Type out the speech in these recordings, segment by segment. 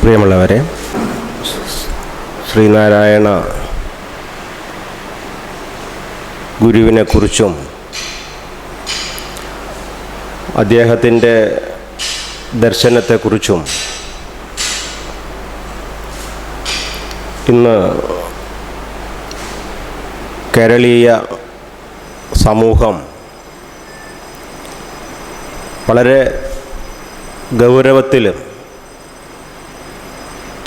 പ്രിയമുള്ളവരെ, ശ്രീനാരായണ ഗുരുവിനെക്കുറിച്ചും അദ്ദേഹത്തിൻ്റെ ദർശനത്തെക്കുറിച്ചും ഇന്ന് കേരളീയ സമൂഹം വളരെ ഗൗരവത്തിൽ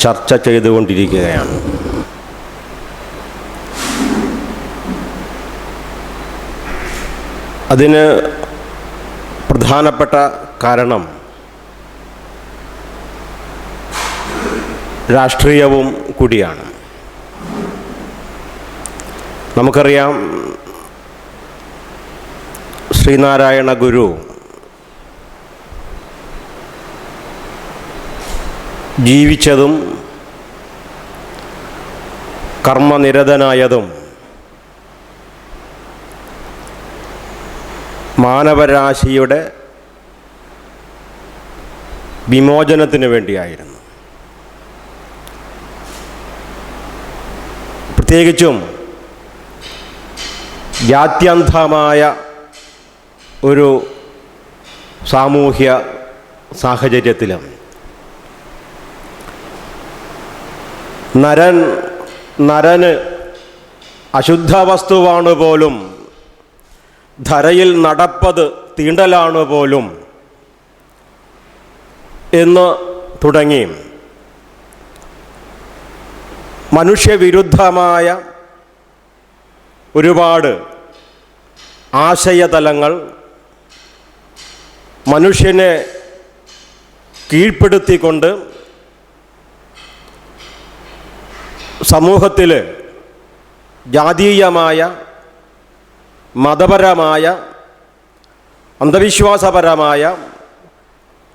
ചർച്ച ചെയ്തുകൊണ്ടിരിക്കുകയാണ്. അതിന് പ്രധാനപ്പെട്ട കാരണം രാഷ്ട്രീയവും കൂടിയാണ്. നമുക്കറിയാം, ശ്രീനാരായണ ഗുരു ജീവിച്ചതും കർമ്മനിരതനായതും മാനവരാശിയുടെ വിമോചനത്തിന് വേണ്ടിയായിരുന്നു. പ്രത്യേകിച്ചും ജാത്യന്ധമായ ഒരു സാമൂഹ്യ സാഹചര്യത്തിലും നരന് അശുദ്ധ വസ്തുവാണ് പോലും, ധരയിൽ നടപ്പത് തീണ്ടലാണ് പോലും എന്ന് തുടങ്ങി മനുഷ്യവിരുദ്ധമായ ഒരുപാട് ആശയതലങ്ങൾ മനുഷ്യനെ കീഴ്പ്പെടുത്തിക്കൊണ്ട് സമൂഹത്തിൽ ജാതീയമായ, മതപരമായ, അന്ധവിശ്വാസപരമായ,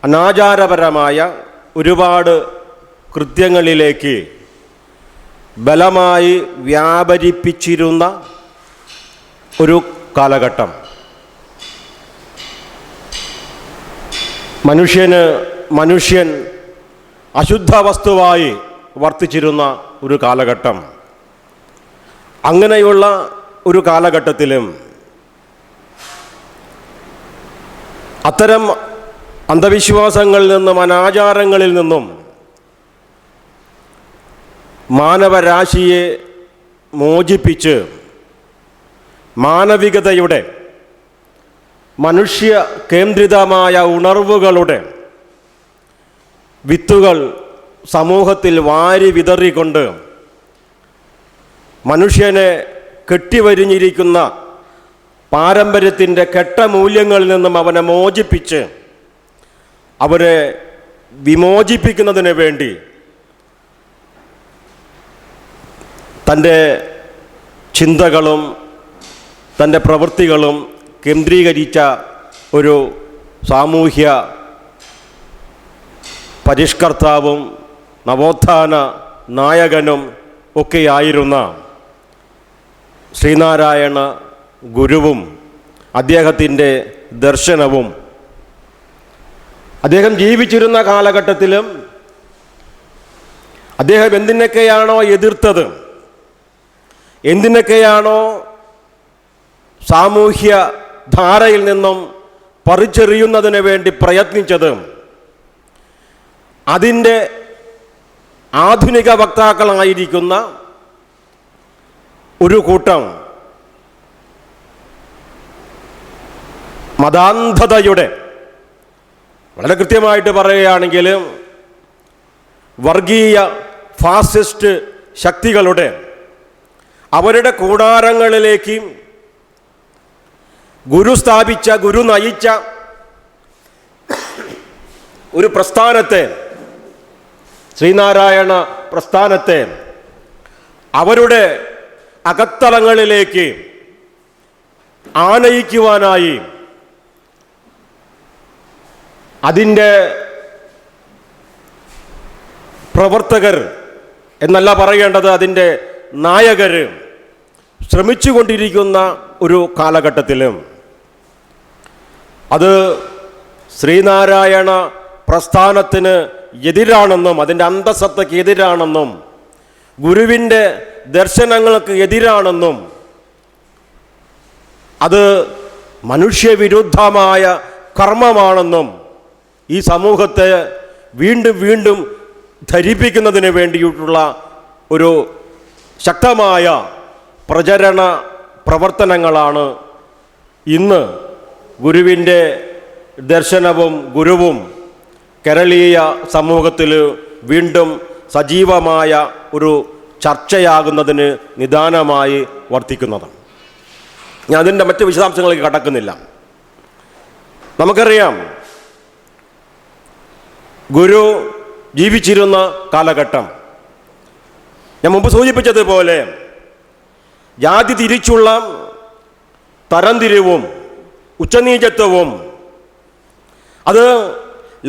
അനാചാരപരമായ ഒരുപാട് കൃത്യങ്ങളിലേക്ക് ബലമായി വ്യാപരിപ്പിച്ചിരുന്ന ഒരു കാലഘട്ടം. മനുഷ്യൻ അശുദ്ധ വസ്തുവായി വർത്തിച്ചിരുന്ന ഒരു കാലഘട്ടം. അങ്ങനെയുള്ള ഒരു കാലഘട്ടത്തിലും അത്തരം അന്ധവിശ്വാസങ്ങളിൽ നിന്നും അനാചാരങ്ങളിൽ നിന്നും മാനവരാശിയെ മോചിപ്പിച്ച് മാനവികതയുടെ, മനുഷ്യ കേന്ദ്രിതമായ ഉണർവുകളുടെ വിത്തുകൾ സമൂഹത്തിൽ വാരി വിതറിക്കൊണ്ട് മനുഷ്യനെ കെട്ടിവരിഞ്ഞിരിക്കുന്ന പാരമ്പര്യത്തിൻ്റെ കെട്ട മൂല്യങ്ങളിൽ നിന്നും അവനെ മോചിപ്പിച്ച് അവരെ വിമോചിപ്പിക്കുന്നതിന് വേണ്ടി തൻ്റെ ചിന്തകളും തൻ്റെ പ്രവൃത്തികളും കേന്ദ്രീകരിച്ച ഒരു സാമൂഹ്യ പരിഷ്കർത്താവും നവോത്ഥാന നായകനും ഒക്കെയായിരുന്ന ശ്രീനാരായണ ഗുരുവും അദ്ദേഹത്തിൻ്റെ ദർശനവും അദ്ദേഹം ജീവിച്ചിരുന്ന കാലഘട്ടത്തിലും അദ്ദേഹം എന്തിനൊക്കെയാണോ എതിർത്തത്, എന്തിനൊക്കെയാണോ സാമൂഹ്യ ധാരയിൽ നിന്നും പറിച്ചെറിയുന്നതിന് വേണ്ടി പ്രയത്നിച്ചത്, അതിൻ്റെ ആധുനിക വക്താക്കളായിരിക്കുന്ന ഒരു കൂട്ടം മതാന്ധതയുടെ, വളരെ കൃത്യമായിട്ട് പറയുകയാണെങ്കിൽ വർഗീയ ഫാസിസ്റ്റ് ശക്തികളുടെ അവരുടെ കൂടാരങ്ങളിലേക്ക് ഗുരു സ്ഥാപിച്ച, ഗുരു നയിച്ച ഒരു പ്രസ്ഥാനത്തെ, ശ്രീനാരായണ പ്രസ്ഥാനത്തെ അവരുടെ അകത്തളങ്ങളിലേക്ക് ആനയിക്കുവാനായി അതിൻ്റെ പ്രവർത്തകർ എന്നല്ല പറയേണ്ടത്, അതിൻ്റെ നായകർ ശ്രമിച്ചുകൊണ്ടിരിക്കുന്ന ഒരു കാലഘട്ടത്തിലും അത് ശ്രീനാരായണ പ്രസ്ഥാനത്തിന് എതിരാണെന്നും അതിൻ്റെ അന്തസത്തയ്ക്ക് എതിരാണെന്നും ഗുരുവിൻ്റെ ദർശനങ്ങൾക്ക് എതിരാണെന്നും അത് മനുഷ്യവിരുദ്ധമായ കർമ്മമാണെന്നും ഈ സമൂഹത്തെ വീണ്ടും വീണ്ടും ധരിപ്പിക്കുന്നതിന് വേണ്ടിയിട്ടുള്ള ഒരു ശക്തമായ പ്രചരണ പ്രവർത്തനങ്ങളാണ് ഇന്ന് ഗുരുവിൻ്റെ ദർശനവും ഗുരുവും കേരളീയ സമൂഹത്തിൽ വീണ്ടും സജീവമായ ഒരു ചർച്ചയാകുന്നതിന് നിദാനമായി വർത്തിക്കുന്നത്. ഞാൻ അതിൻ്റെ മറ്റ് വിശദാംശങ്ങളിലേക്ക് കടക്കുന്നില്ല. നമുക്കറിയാം, ഗുരു ജീവിച്ചിരുന്ന കാലഘട്ടം ഞാൻ മുമ്പ് സൂചിപ്പിച്ചതുപോലെ ജാതി തിരിച്ചുള്ള തരംതിരിവും ഉച്ചനീചത്വവും അത്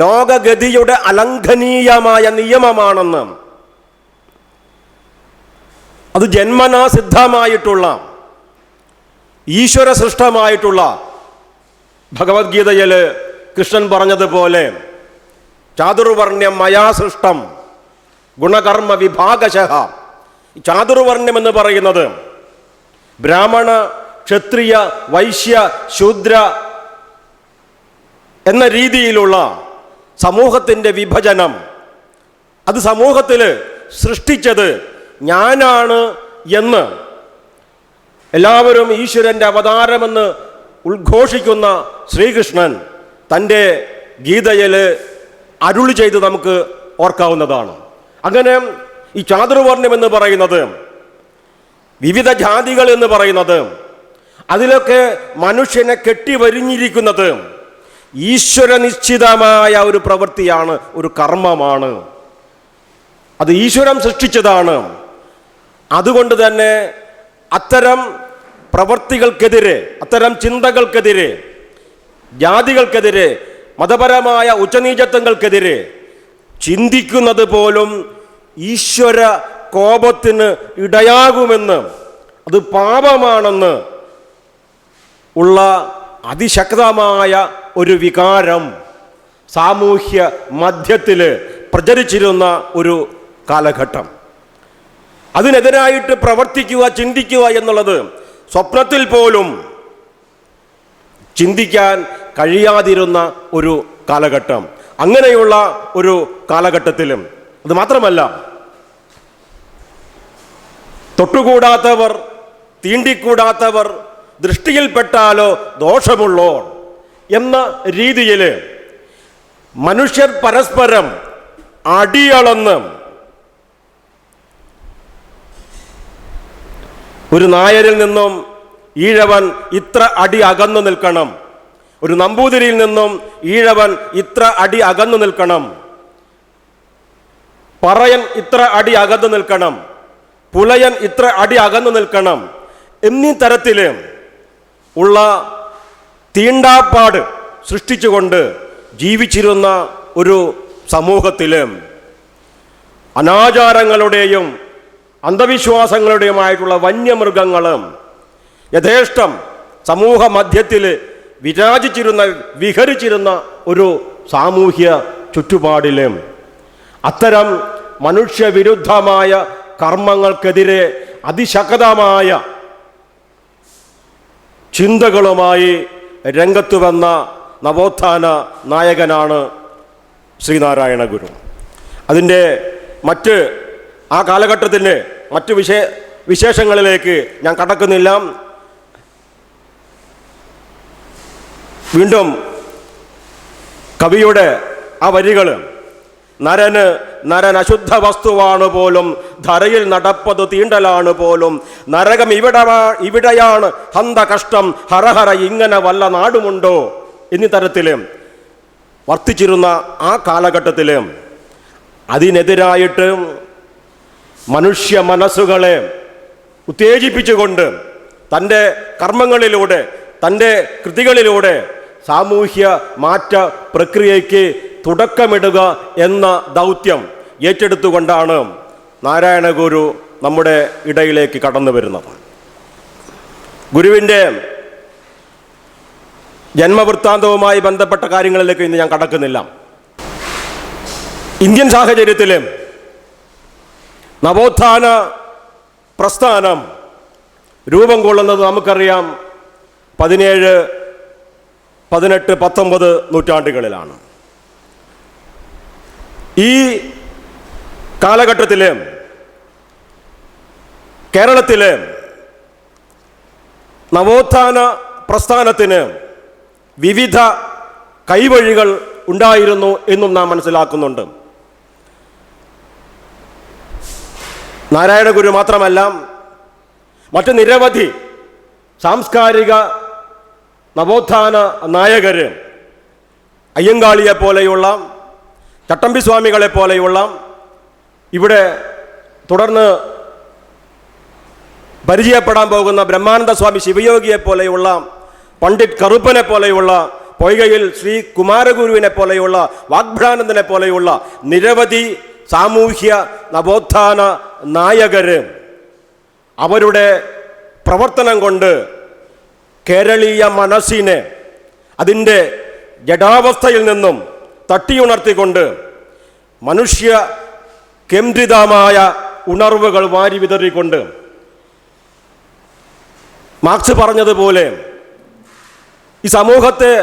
ലോകഗതിയുടെ അലംഘനീയമായ നിയമമാണെന്ന്, അത് ജന്മനാ സിദ്ധമായിട്ടുള്ള ഈശ്വര സൃഷ്ടമായിട്ടുള്ള ഭഗവത്ഗീതയിൽ കൃഷ്ണൻ പറഞ്ഞതുപോലെ ചാതുർവർണ്ണ്യം മയാ സൃഷ്ടം ഗുണകർമ്മ വിഭാഗശഃ. ചാതുർവർണ്ണ്യം എന്ന് പറയുന്നത് ബ്രാഹ്മണ, ക്ഷത്രിയ, വൈശ്യ, ശൂദ്ര എന്ന രീതിയിലുള്ള സമൂഹത്തിൻ്റെ വിഭജനം, അത് സമൂഹത്തിൽ സൃഷ്ടിച്ചത് ഞാനാണ് എന്ന് എല്ലാവരും ഈശ്വരൻ്റെ അവതാരമെന്ന് ഉദ്ഘോഷിക്കുന്ന ശ്രീകൃഷ്ണൻ തൻ്റെ ഗീതയിൽ അരുളി ചെയ്ത് നമുക്ക് ഓർക്കാവുന്നതാണ്. അങ്ങനെ ഈ ചാതുർവർണ്ണ്യം എന്ന് പറയുന്നത്, വിവിധ ജാതികൾ എന്ന് പറയുന്നത്, അതിലൊക്കെ മനുഷ്യനെ കെട്ടിവരിഞ്ഞിരിക്കുന്നത് ഈശ്വര നിശ്ചിതമായ ഒരു പ്രവൃത്തിയാണ്, ഒരു കർമ്മമാണ്. അത് ഈശ്വരൻ സൃഷ്ടിച്ചതാണ്. അതുകൊണ്ട് തന്നെ അത്തരം പ്രവൃത്തികൾക്കെതിരെ, അത്തരം ചിന്തകൾക്കെതിരെ, ജാതികൾക്കെതിരെ, മതപരമായ ഉച്ചനീചത്വങ്ങൾക്കെതിരെ ചിന്തിക്കുന്നത് പോലും ഈശ്വര കോപത്തിന് ഇടയാകുമെന്ന്, അത് പാപമാണെന്ന് ഉള്ള അതിശക്തമായ ഒരു വികാരം സാമൂഹ്യ മധ്യത്തിൽ പ്രചരിച്ചിരുന്ന ഒരു കാലഘട്ടം. അതിനെതിരായിട്ട് പ്രവർത്തിക്കുക, ചിന്തിക്കുക എന്നുള്ളത് സ്വപ്നത്തിൽ പോലും ചിന്തിക്കാൻ കഴിയാതിരുന്ന ഒരു കാലഘട്ടം. അങ്ങനെയുള്ള ഒരു കാലഘട്ടത്തിലും അത് മാത്രമല്ല, തൊട്ടുകൂടാത്തവർ, തീണ്ടിക്കൂടാത്തവർ, ദൃഷ്ടിയിൽപ്പെട്ടാലോ ദോഷമുള്ളോർ എന്ന രീതിയിൽ മനുഷ്യർ പരസ്പരം അടിയളന്ന്, ഒരു നായരിൽ നിന്നും ഈഴവൻ ഇത്ര അടി അകന്നു നിൽക്കണം, ഒരു നമ്പൂതിരിയിൽ നിന്നും ഈഴവൻ ഇത്ര അടി അകന്നു നിൽക്കണം, പറയൻ ഇത്ര അടി അകന്നു നിൽക്കണം, പുലയൻ ഇത്ര അടി അകന്നു നിൽക്കണം എന്നീ തരത്തിൽ ഉള്ള തീണ്ടാപ്പാട് സൃഷ്ടിച്ചുകൊണ്ട് ജീവിച്ചിരുന്ന ഒരു സമൂഹത്തിൽ അനാചാരങ്ങളുടെയും അന്ധവിശ്വാസങ്ങളുടെയുമായിട്ടുള്ള വന്യമൃഗങ്ങളും യഥേഷ്ടം സമൂഹ മധ്യത്തിൽ വിരാജിച്ചിരുന്ന, വിഹരിച്ചിരുന്ന ഒരു സാമൂഹ്യ ചുറ്റുപാടിലും അത്തരം മനുഷ്യവിരുദ്ധമായ കർമ്മങ്ങൾക്കെതിരെ അതിശക്തമായ ചിന്തകളുമായി രംഗത്ത് വന്ന നവോത്ഥാന നായകനാണ് ശ്രീനാരായണ ഗുരു. അതിൻ്റെ ആ കാലഘട്ടത്തിൻ്റെ മറ്റ് വിശേഷങ്ങളിലേക്ക് ഞാൻ കടക്കുന്നില്ല. വീണ്ടും കവിയുടെ ആ വരികൾ, നരൻ അശുദ്ധ വസ്തുവാണ് പോലും, ധരയിൽ നടപ്പത് തീണ്ടലാണ് പോലും, നരകം ഇവിടെയാണ് ഹന്ത കഷ്ടം, ഹരഹര ഇങ്ങനെ വല്ല നാടുമുണ്ടോ എന്നീ തരത്തിൽ വർത്തിച്ചിരുന്ന ആ കാലഘട്ടത്തിൽ അതിനെതിരായിട്ട് മനുഷ്യ മനസ്സുകളെ ഉത്തേജിപ്പിച്ചുകൊണ്ട് തൻ്റെ കർമ്മങ്ങളിലൂടെ, തൻ്റെ കൃതികളിലൂടെ സാമൂഹ്യ മാറ്റ പ്രക്രിയയ്ക്ക് തുടക്കമിടുക എന്ന ദൗത്യം ഏറ്റെടുത്തുകൊണ്ടാണ് നാരായണ ഗുരു നമ്മുടെ ഇടയിലേക്ക് കടന്നു വരുന്നത്. ഗുരുവിൻ്റെ ജന്മവൃത്താന്തവുമായി ബന്ധപ്പെട്ട കാര്യങ്ങളിലേക്ക് ഇന്ന് ഞാൻ കടക്കുന്നില്ല. ഇന്ത്യൻ സാഹചര്യത്തിൽ നവോത്ഥാന പ്രസ്ഥാനം രൂപം കൊള്ളുന്നത് നമുക്കറിയാം 17, 18, 19 നൂറ്റാണ്ടുകളിലാണ്. ഈ കാലഘട്ടത്തിൽ കേരളത്തിൽ നവോത്ഥാന പ്രസ്ഥാനത്തിന് വിവിധ കൈവഴികൾ ഉണ്ടായിരുന്നു എന്നും നാം മനസ്സിലാക്കുന്നുണ്ട്. നാരായണ ഗുരു മാത്രമല്ല, മറ്റ് നിരവധി സാംസ്കാരിക നവോത്ഥാന നായകർ അയ്യങ്കാളിയെ പോലെയുള്ള, ചട്ടമ്പി സ്വാമികളെ പോലെയുള്ള, ഇവിടെ തുടർന്ന് പരിചയപ്പെടാൻ പോകുന്ന ബ്രഹ്മാനന്ദ സ്വാമി ശിവയോഗിയെ പോലെയുള്ള, പണ്ഡിറ്റ് കറുപ്പനെ പോലെയുള്ള, പൊയ്കയിൽ ശ്രീ കുമാരഗുരുവിനെ പോലെയുള്ള, വാഗ്ഭടാനന്ദനെ പോലെയുള്ള നിരവധി സാമൂഹ്യ നവോത്ഥാന നായകർ അവരുടെ പ്രവർത്തനം കൊണ്ട് കേരളീയ മനസ്സിനെ അതിൻ്റെ ജഡാവസ്ഥയിൽ നിന്നും തട്ടിയുണർത്തിക്കൊണ്ട് മനുഷ്യ കേന്ദ്രിതമായ ഉണർവുകൾ വാരി വിതറിക്കൊണ്ട് മാർക്സ് പറഞ്ഞതുപോലെ ഈ സമൂഹത്തെ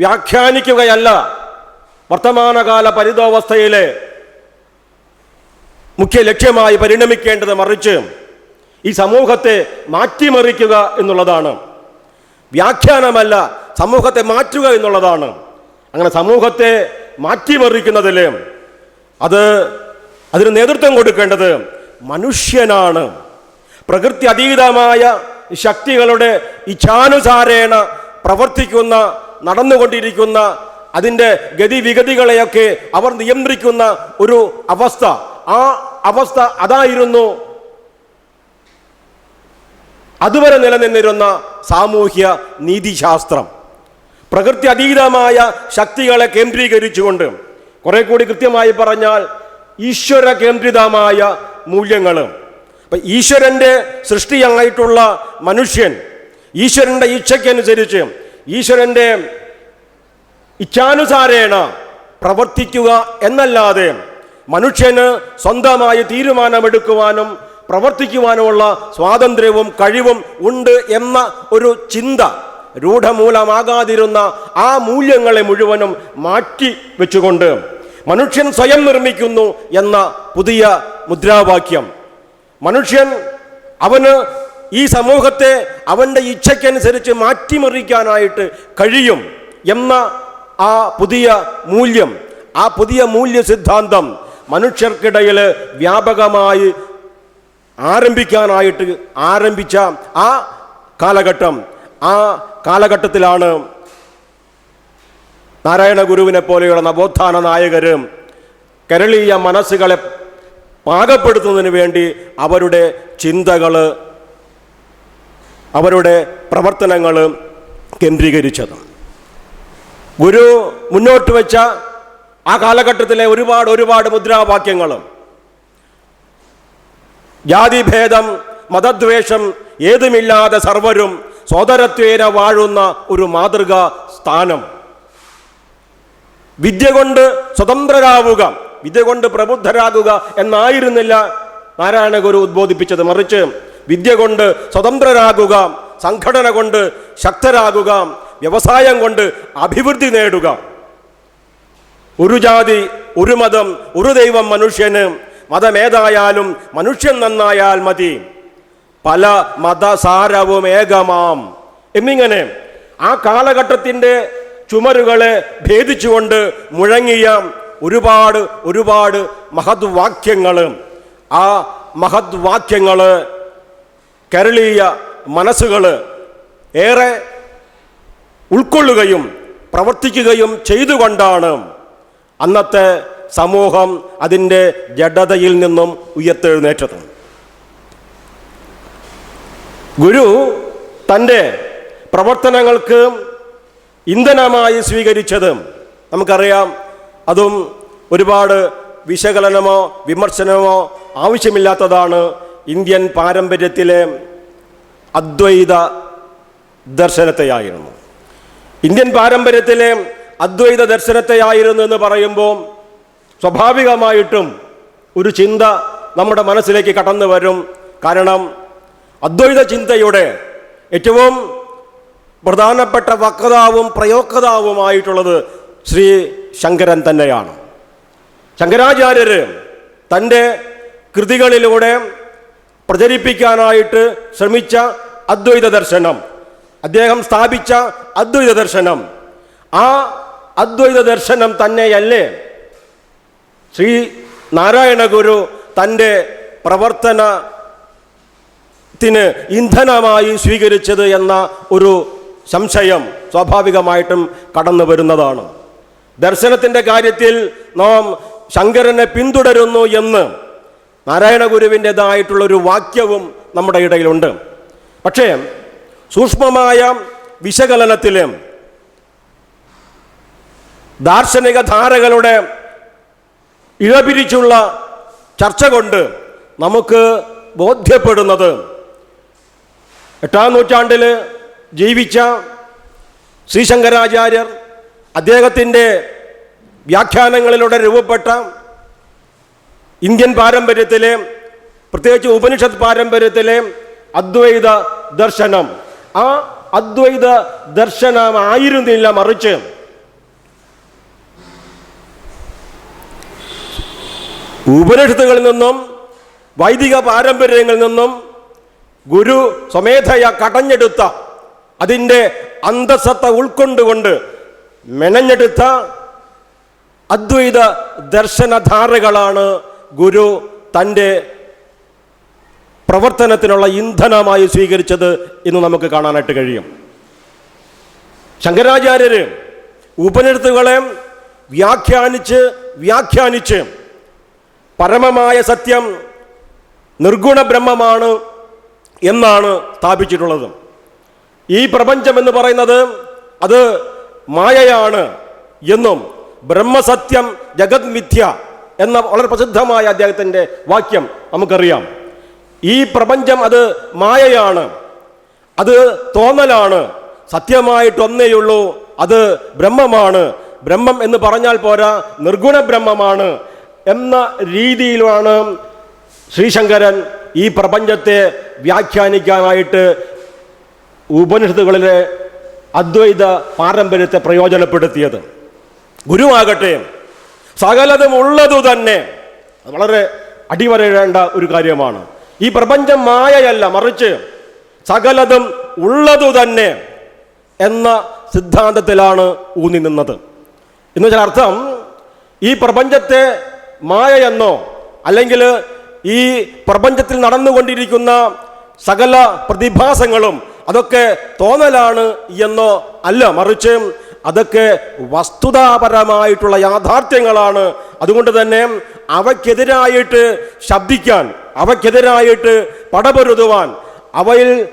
വ്യാഖ്യാനിക്കുകയല്ല വർത്തമാനകാല പരിതോവസ്ഥയിലെ മുഖ്യ ലക്ഷ്യമായി പരിണമിക്കേണ്ടത്, മറിച്ച് ഈ സമൂഹത്തെ മാറ്റിമറിക്കുക എന്നുള്ളതാണ്. വ്യാഖ്യാനമല്ല, സമൂഹത്തെ മാറ്റുക എന്നുള്ളതാണ്. അങ്ങനെ സമൂഹത്തെ മാറ്റിമറിക്കുന്നതിൽ അതിന് നേതൃത്വം കൊടുക്കേണ്ടത് മനുഷ്യനാണ്. പ്രകൃതി അതീതമായ ശക്തികളുടെ ഇച്ഛാനുസാരേണ പ്രവർത്തിക്കുന്ന, നടന്നുകൊണ്ടിരിക്കുന്ന, അതിൻ്റെ ഗതിവിഗതികളെയൊക്കെ അവർ നിയന്ത്രിക്കുന്ന ഒരു അവസ്ഥ, ആ അവസ്ഥ അതായിരുന്നു അതുവരെ നിലനിന്നിരുന്ന സാമൂഹ്യ നീതിശാസ്ത്രം. പ്രകൃതി അതീതമായ ശക്തികളെ കേന്ദ്രീകരിച്ചുകൊണ്ട്, കുറെ കൂടി കൃത്യമായി പറഞ്ഞാൽ ഈശ്വര കേന്ദ്രിതമായ മൂല്യങ്ങൾ. അപ്പം ഈശ്വരൻ്റെ സൃഷ്ടിയായിട്ടുള്ള മനുഷ്യൻ ഈശ്വരൻ്റെ ഇച്ഛയ്ക്കനുസരിച്ച്, ഈശ്വരൻ്റെ ഇച്ഛാനുസാരേണ പ്രവർത്തിക്കുക എന്നല്ലാതെ മനുഷ്യന് സ്വന്തമായി തീരുമാനമെടുക്കുവാനും പ്രവർത്തിക്കുവാനുമുള്ള സ്വാതന്ത്ര്യവും കഴിവും ഉണ്ട് എന്ന ഒരു ചിന്ത രൂഢമൂലമാകാതിരുന്ന ആ മൂല്യങ്ങളെ മുഴുവനും മാറ്റി വെച്ചുകൊണ്ട് മനുഷ്യൻ സ്വയം നിർമ്മിക്കുന്നു എന്ന പുതിയ മുദ്രാവാക്യം, മനുഷ്യൻ അവന് ഈ സമൂഹത്തെ അവൻ്റെ ഇച്ഛയ്ക്കനുസരിച്ച് മാറ്റിമറിക്കാനായിട്ട് കഴിയും എന്ന ആ പുതിയ മൂല്യം, ആ പുതിയ മൂല്യ സിദ്ധാന്തം മനുഷ്യർക്കിടയിൽ വ്യാപകമായി ആരംഭിച്ച ആ കാലഘട്ടത്തിലാണ് നാരായണ ഗുരുവിനെ പോലെയുള്ള നവോത്ഥാന നായകർ കേരളീയ മനസ്സുകളെ പാകപ്പെടുത്തുന്നതിന് വേണ്ടി അവരുടെ ചിന്തകൾ, അവരുടെ പ്രവർത്തനങ്ങൾ കേന്ദ്രീകരിച്ചത്. ഗുരു മുന്നോട്ട് വെച്ച ആ കാലഘട്ടത്തിലെ ഒരുപാട് മുദ്രാവാക്യങ്ങളും, ജാതിഭേദം മതദ്വേഷം ഏതുമില്ലാതെ സർവരും സോദരത്വേന വാഴുന്ന ഒരു മാതൃകാ സ്ഥാനം, വിദ്യ കൊണ്ട് സ്വതന്ത്രരാവുക, വിദ്യ കൊണ്ട് പ്രബുദ്ധരാകുക എന്നായിരുന്നില്ല നാരായണ ഗുരു ഉദ്ബോധിപ്പിച്ചത്, മറിച്ച് വിദ്യ കൊണ്ട് സ്വതന്ത്രരാകുക, സംഘടന കൊണ്ട് ശക്തരാകുക, വ്യവസായം കൊണ്ട് അഭിവൃദ്ധി നേടുക. ഒരു ജാതി, ഒരു മതം, ഒരു ദൈവം മനുഷ്യന്, മതമേതായാലും മനുഷ്യൻ നന്നായാൽ മതി, പല മതസാരവും ഏകമാം എന്നിങ്ങനെ ആ കാലഘട്ടത്തിൻ്റെ ചുമരുകളെ ഭേദിച്ചുകൊണ്ട് മുഴങ്ങിയ ഒരുപാട് മഹദ്വാക്യങ്ങൾ, ആ മഹദ്വാക്യങ്ങൾ കേരളീയ മനസ്സുകൾ ഏറെ ഉൾക്കൊള്ളുകയും പ്രവർത്തിക്കുകയും ചെയ്തുകൊണ്ടാണ് അന്നത്തെ സമൂഹം അതിൻ്റെ ജഡതയിൽ നിന്നും ഉയർത്തെഴുന്നേറ്റത്. ഗുരു തൻ്റെ പ്രവർത്തനങ്ങൾക്ക് ഇന്ധനമായി സ്വീകരിച്ചത് നമുക്കറിയാം. അതും ഒരുപാട് വിശകലനമോ വിമർശനമോ ആവശ്യമില്ലാത്തതാണ്. ഇന്ത്യൻ പാരമ്പര്യത്തിലെ അദ്വൈത ദർശനത്തെയായിരുന്നു. ഇന്ത്യൻ പാരമ്പര്യത്തിലെ അദ്വൈത ദർശനത്തെയായിരുന്നു എന്ന് പറയുമ്പോൾ സ്വാഭാവികമായിട്ടും ഒരു ചിന്ത നമ്മുടെ മനസ്സിലേക്ക് കടന്നു വരും. കാരണം അദ്വൈത ചിന്തയുടെ ഏറ്റവും പ്രധാനപ്പെട്ട വക്താവും പ്രയോക്താവുമായിട്ടുള്ളത് ശ്രീ ശങ്കരൻ തന്നെയാണ്. ശങ്കരാചാര്യർ തൻ്റെ കൃതികളിലൂടെ പ്രചരിപ്പിക്കാനായിട്ട് ശ്രമിച്ച അദ്വൈത ദർശനം, അദ്ദേഹം സ്ഥാപിച്ച അദ്വൈത ദർശനം, ആ അദ്വൈത ദർശനം തന്നെയല്ലേ ശ്രീ നാരായണ ഗുരു തൻ്റെ പ്രവർത്തനത്തിന് ഇന്ധനമായി സ്വീകരിച്ചത് എന്ന ഒരു സംശയം സ്വാഭാവികമായിട്ടും കടന്നു വരുന്നതാണ്. ദർശനത്തിൻ്റെ കാര്യത്തിൽ നാം ശങ്കരനെ പിന്തുടരുന്നു എന്ന് നാരായണ ഗുരുവിൻ്റെതായിട്ടുള്ളൊരു വാക്യവും നമ്മുടെ ഇടയിലുണ്ട്. പക്ഷേ സൂക്ഷ്മമായ വിശകലനത്തിൽ ദാർശനിക ധാരകളുടെ ഇഴപിരിച്ചുള്ള ചർച്ച കൊണ്ട് നമുക്ക് ബോധ്യപ്പെടുന്നത് 8-ാം നൂറ്റാണ്ടിൽ ജീവിച്ച ശ്രീശങ്കരാചാര്യർ അദ്ദേഹത്തിൻ്റെ വ്യാഖ്യാനങ്ങളിലൂടെ രൂപപ്പെട്ട ഇന്ത്യൻ പാരമ്പര്യത്തിലെ, പ്രത്യേകിച്ച് ഉപനിഷത്ത് പാരമ്പര്യത്തിലെ അദ്വൈത ദർശനം, ആ അദ്വൈത ദർശനമായിരുന്നില്ല, മറിച്ച് ഉപനിഷത്തുകളിൽ നിന്നും വൈദിക പാരമ്പര്യങ്ങളിൽ നിന്നും ഗുരു സ്വമേധയ കടഞ്ഞെടുത്ത, അതിൻ്റെ അന്തസത്ത ഉൾക്കൊണ്ടുകൊണ്ട് മെനഞ്ഞെടുത്ത അദ്വൈത ദർശനധാരകളാണ് ഗുരു തൻ്റെ പ്രവർത്തനത്തിനുള്ള ഇന്ധനമായി സ്വീകരിച്ചത് എന്ന് നമുക്ക് കാണാനായിട്ട് കഴിയും. ശങ്കരാചാര്യർ ഉപനിഷത്തുകളെ വ്യാഖ്യാനിച്ച് പരമമായ സത്യം നിർഗുണ ബ്രഹ്മമാണ് എന്നാണ് സ്ഥാപിച്ചിട്ടുള്ളത്. ഈ പ്രപഞ്ചം എന്ന് പറയുന്നത് അത് മായയാണ് എന്നും ബ്രഹ്മസത്യം ജഗത് മിഥ്യ എന്ന വളരെ പ്രസിദ്ധമായ അദ്ദേഹത്തിൻ്റെ വാക്യം നമുക്കറിയാം. ഈ പ്രപഞ്ചം അത് മായയാണ്, അത് തോന്നലാണ്, സത്യമായിട്ടൊന്നേയുള്ളൂ, അത് ബ്രഹ്മമാണ്. ബ്രഹ്മം എന്ന് പറഞ്ഞാൽ പോരാ, നിർഗുണ ബ്രഹ്മമാണ് എന്ന രീതിയിലാണ് ശ്രീശങ്കരൻ ഈ പ്രപഞ്ചത്തെ വ്യാഖ്യാനിക്കാനായിട്ട് ഉപനിഷത്തുകളിലെ അദ്വൈത പാരമ്പര്യത്തെ പ്രയോജനപ്പെടുത്തിയത്. ഗുരുവാകട്ടെ സകലതും ഉള്ളതു തന്നെ, വളരെ അടിവരയിടേണ്ട ഒരു കാര്യമാണ്. ഈ പ്രപഞ്ചം മായയല്ല, മറിച്ച് സകലതും ഉള്ളതു തന്നെ എന്ന സിദ്ധാന്തത്തിലാണ് ഊന്നി നിന്നത്. എന്ന് വെച്ചാൽ അർത്ഥം, ഈ പ്രപഞ്ചത്തെ മായയെന്നോ അല്ലെങ്കിൽ ഈ പ്രപഞ്ചത്തിൽ നടന്നുകൊണ്ടിരിക്കുന്ന സകല പ്രതിഭാസങ്ങളും അതൊക്കെ തോന്നലാണ് എന്നോ അല്ല, മറിച്ച് അതൊക്കെ വസ്തുതാപരമായിട്ടുള്ള യാഥാർത്ഥ്യങ്ങളാണ്. അതുകൊണ്ട് തന്നെ അവയ്ക്കെതിരായിട്ട് ശബ്ദിക്കാൻ, അവയ്ക്കെതിരായിട്ട് പടപൊരുതുവാൻ,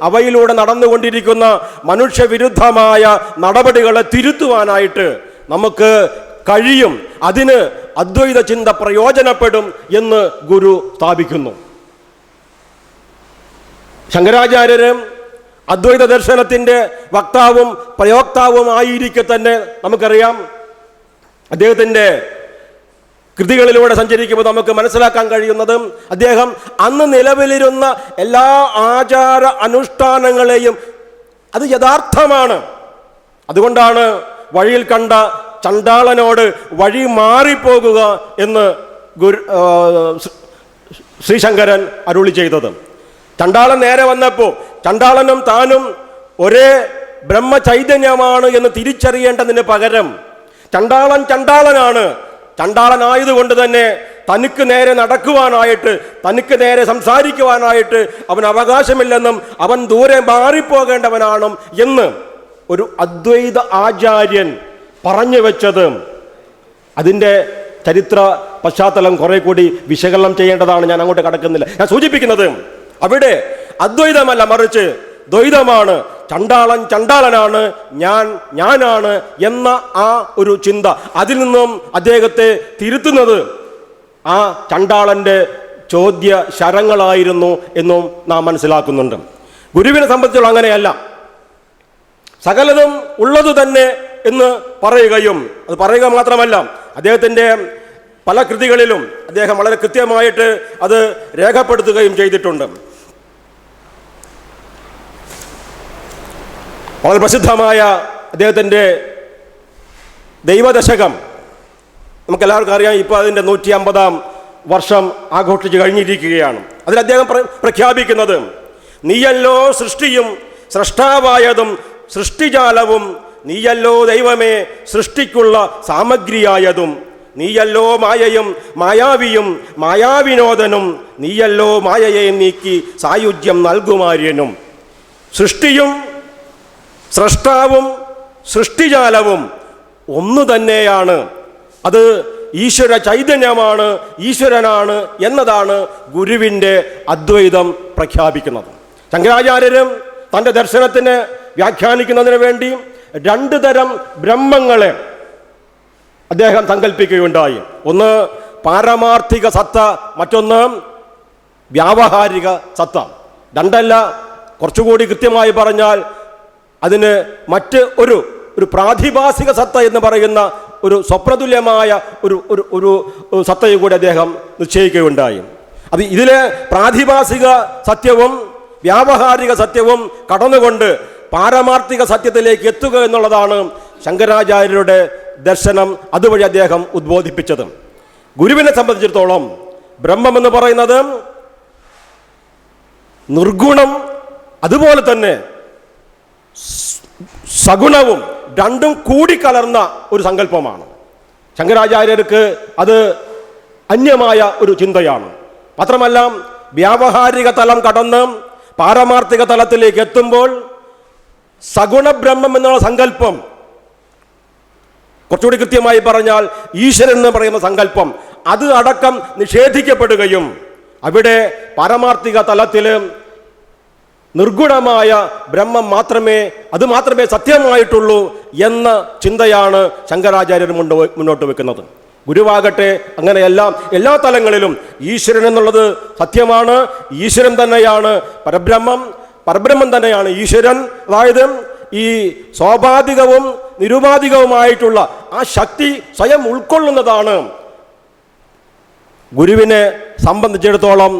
അവയിലൂടെ നടന്നുകൊണ്ടിരിക്കുന്ന മനുഷ്യവിരുദ്ധമായ നടപടികളെ തിരുത്തുവാനായിട്ട് നമുക്ക് കഴിയും. അതിന് അദ്വൈത ചിന്ത പ്രയോജനപ്പെടും എന്ന് ഗുരു സ്ഥാപിക്കുന്നു. ശങ്കരാചാര്യര് അദ്വൈത ദർശനത്തിൻ്റെ വക്താവും പ്രയോക്താവുമായിരിക്കെ തന്നെ നമുക്കറിയാം, അദ്ദേഹത്തിൻ്റെ കൃതികളിലൂടെ സഞ്ചരിക്കുമ്പോൾ നമുക്ക് മനസ്സിലാക്കാൻ കഴിയുന്നത് അദ്ദേഹം അന്ന് നിലവിലിരുന്ന എല്ലാ ആചാര അനുഷ്ഠാനങ്ങളെയും അത് യഥാർത്ഥമാണ്. അതുകൊണ്ടാണ് വഴിയിൽ കണ്ട ചണ്ടാളനോട് വഴി മാറിപ്പോകുക എന്ന് ശ്രീശങ്കരൻ അരുളി ചെയ്തത്. ചണ്ടാളൻ നേരെ വന്നപ്പോൾ ചണ്ടാളനും താനും ഒരേ ബ്രഹ്മചൈതന്യമാണ് എന്ന് തിരിച്ചറിയേണ്ടതിന് പകരം ചണ്ടാളനാണ്, ചണ്ടാളനായതുകൊണ്ട് തന്നെ തനിക്ക് നേരെ നടക്കുവാനായിട്ട്, തനിക്ക് നേരെ സംസാരിക്കുവാനായിട്ട് അവന് അവകാശമില്ലെന്നും അവൻ ദൂരെ മാറിപ്പോകേണ്ടവനാണ് എന്ന് ഒരു അദ്വൈത ആചാര്യൻ പറഞ്ഞു വെച്ചത്, അതിൻ്റെ ചരിത്ര പശ്ചാത്തലം കുറെ കൂടി വിശകലനം ചെയ്യേണ്ടതാണ്. ഞാൻ അങ്ങോട്ട് കടക്കുന്നില്ല. ഞാൻ സൂചിപ്പിക്കുന്നത് അവിടെ അദ്വൈതമല്ല, മറിച്ച് ദ്വൈതമാണ്. ചണ്ടാളനാണ്, ഞാനാണ് എന്ന ആ ഒരു ചിന്ത, അതിൽ നിന്നും അദ്ദേഹത്തെ തിരുത്തുന്നത് ആ ചണ്ടാളൻ്റെ ചോദ്യ ശരങ്ങളായിരുന്നു എന്നും നാം മനസ്സിലാക്കുന്നുണ്ട്. ഗുരുവിനെ സംബന്ധിച്ചുള്ള അങ്ങനെയല്ല, സകലതും ഉള്ളത് തന്നെ എന്ന് പറയുകയും, അത് പറയുക മാത്രമല്ല, അദ്ദേഹത്തിൻ്റെ പല കൃതികളിലും അദ്ദേഹം വളരെ കൃത്യമായിട്ട് അത് രേഖപ്പെടുത്തുകയും ചെയ്തിട്ടുണ്ട്. വളരെ പ്രസിദ്ധമായ അദ്ദേഹത്തിൻ്റെ ദൈവദശകം നമുക്കെല്ലാവർക്കും അറിയാം. ഇപ്പോൾ അതിൻ്റെ 150-ാം വർഷം ആഘോഷിച്ച് കഴിഞ്ഞിരിക്കുകയാണ്. അതിൽ അദ്ദേഹം പ്രഖ്യാപിക്കുന്നത്, നീയല്ലോ സൃഷ്ടിയും സ്രഷ്ടാവായതും സൃഷ്ടിജാലവും, നീയല്ലോ ദൈവമേ സൃഷ്ടിക്കുള്ള സാമഗ്രിയായതും, നീയല്ലോ മായയും മായാവിയും മായാവിനോദനും, നീയല്ലോ മായയെ നീക്കി സായുജ്യം നൽകുമാര്യനും. സൃഷ്ടിയും സ്രഷ്ടാവും സൃഷ്ടിജാലവും ഒന്നു തന്നെയാണ്. അത് ഈശ്വര ചൈതന്യമാണ്, ഈശ്വരനാണ് എന്നതാണ് ഗുരുവിൻ്റെ അദ്വൈതം പ്രഖ്യാപിക്കുന്നത്. ശങ്കരാചാര്യരും തൻ്റെ ദർശനത്തിന് വ്യാഖ്യാനിക്കുന്നതിന് വേണ്ടി 2 തരം ബ്രഹ്മങ്ങളെ അദ്ദേഹം സങ്കല്പിക്കുകയുണ്ടായി. ഒന്ന് പാരമാർത്ഥിക സത്ത, മറ്റൊന്ന് വ്യാവഹാരിക സത്ത. രണ്ടല്ല, കുറച്ചുകൂടി കൃത്യമായി പറഞ്ഞാൽ അതിന് മറ്റ് ഒരു പ്രാതിഭാസിക സത്ത എന്ന് പറയുന്ന ഒരു സ്വപ്നതുല്യമായ ഒരു സത്തയെ കൂടി അദ്ദേഹം നിശ്ചയിക്കുകയുണ്ടായി. അത് ഇതിലെ പ്രാതിഭാസിക സത്യവും വ്യാവഹാരിക സത്യവും കടന്നുകൊണ്ട് പാരമാർത്ഥിക സത്യത്തിലേക്ക് എത്തുക എന്നുള്ളതാണ് ശങ്കരാചാര്യരുടെ ദർശനം. അതുവഴി അദ്ദേഹം ഉദ്ബോധിപ്പിച്ചത്. ഗുരുവിനെ സംബന്ധിച്ചിടത്തോളം ബ്രഹ്മം എന്ന് പറയുന്നത് നിർഗുണം, അതുപോലെ തന്നെ സഗുണവും രണ്ടും കൂടിക്കലർന്ന ഒരു സങ്കല്പമാണ്. ശങ്കരാചാര്യർക്ക് അത് അന്യമായ ഒരു ചിന്തയാണ്. മാത്രമല്ല, വ്യാവഹാരിക തലം കടന്ന് പാരമാർത്ഥിക തലത്തിലേക്ക് എത്തുമ്പോൾ സഗുണബ്രഹ്മം എന്നുള്ള സങ്കല്പം, കുറച്ചുകൂടി കൃത്യമായി പറഞ്ഞാൽ ഈശ്വരൻ എന്ന് പറയുന്ന സങ്കല്പം, അത് അടക്കം നിഷേധിക്കപ്പെടുകയും അവിടെ പാരമാർത്ഥിക തലത്തിൽ നിർഗുണമായ ബ്രഹ്മം മാത്രമേ സത്യമായിട്ടുള്ളൂ എന്ന ചിന്തയാണ് ശങ്കരാചാര്യർ മുന്നോട്ട് വെക്കുന്നത്. ഗുരുവാകട്ടെ അങ്ങനെയെല്ലാം എല്ലാ തലങ്ങളിലും ഈശ്വരൻ എന്നുള്ളത് സത്യമാണ്, ഈശ്വരൻ തന്നെയാണ് പരബ്രഹ്മം തന്നെയാണ് ഈശ്വരൻ. അതായത് ഈ സ്വാഭാവികവും നിരുപാധികവുമായിട്ടുള്ള ആ ശക്തി സ്വയം ഉൾക്കൊള്ളുന്നതാണ് ഗുരുവിനെ സംബന്ധിച്ചിടത്തോളം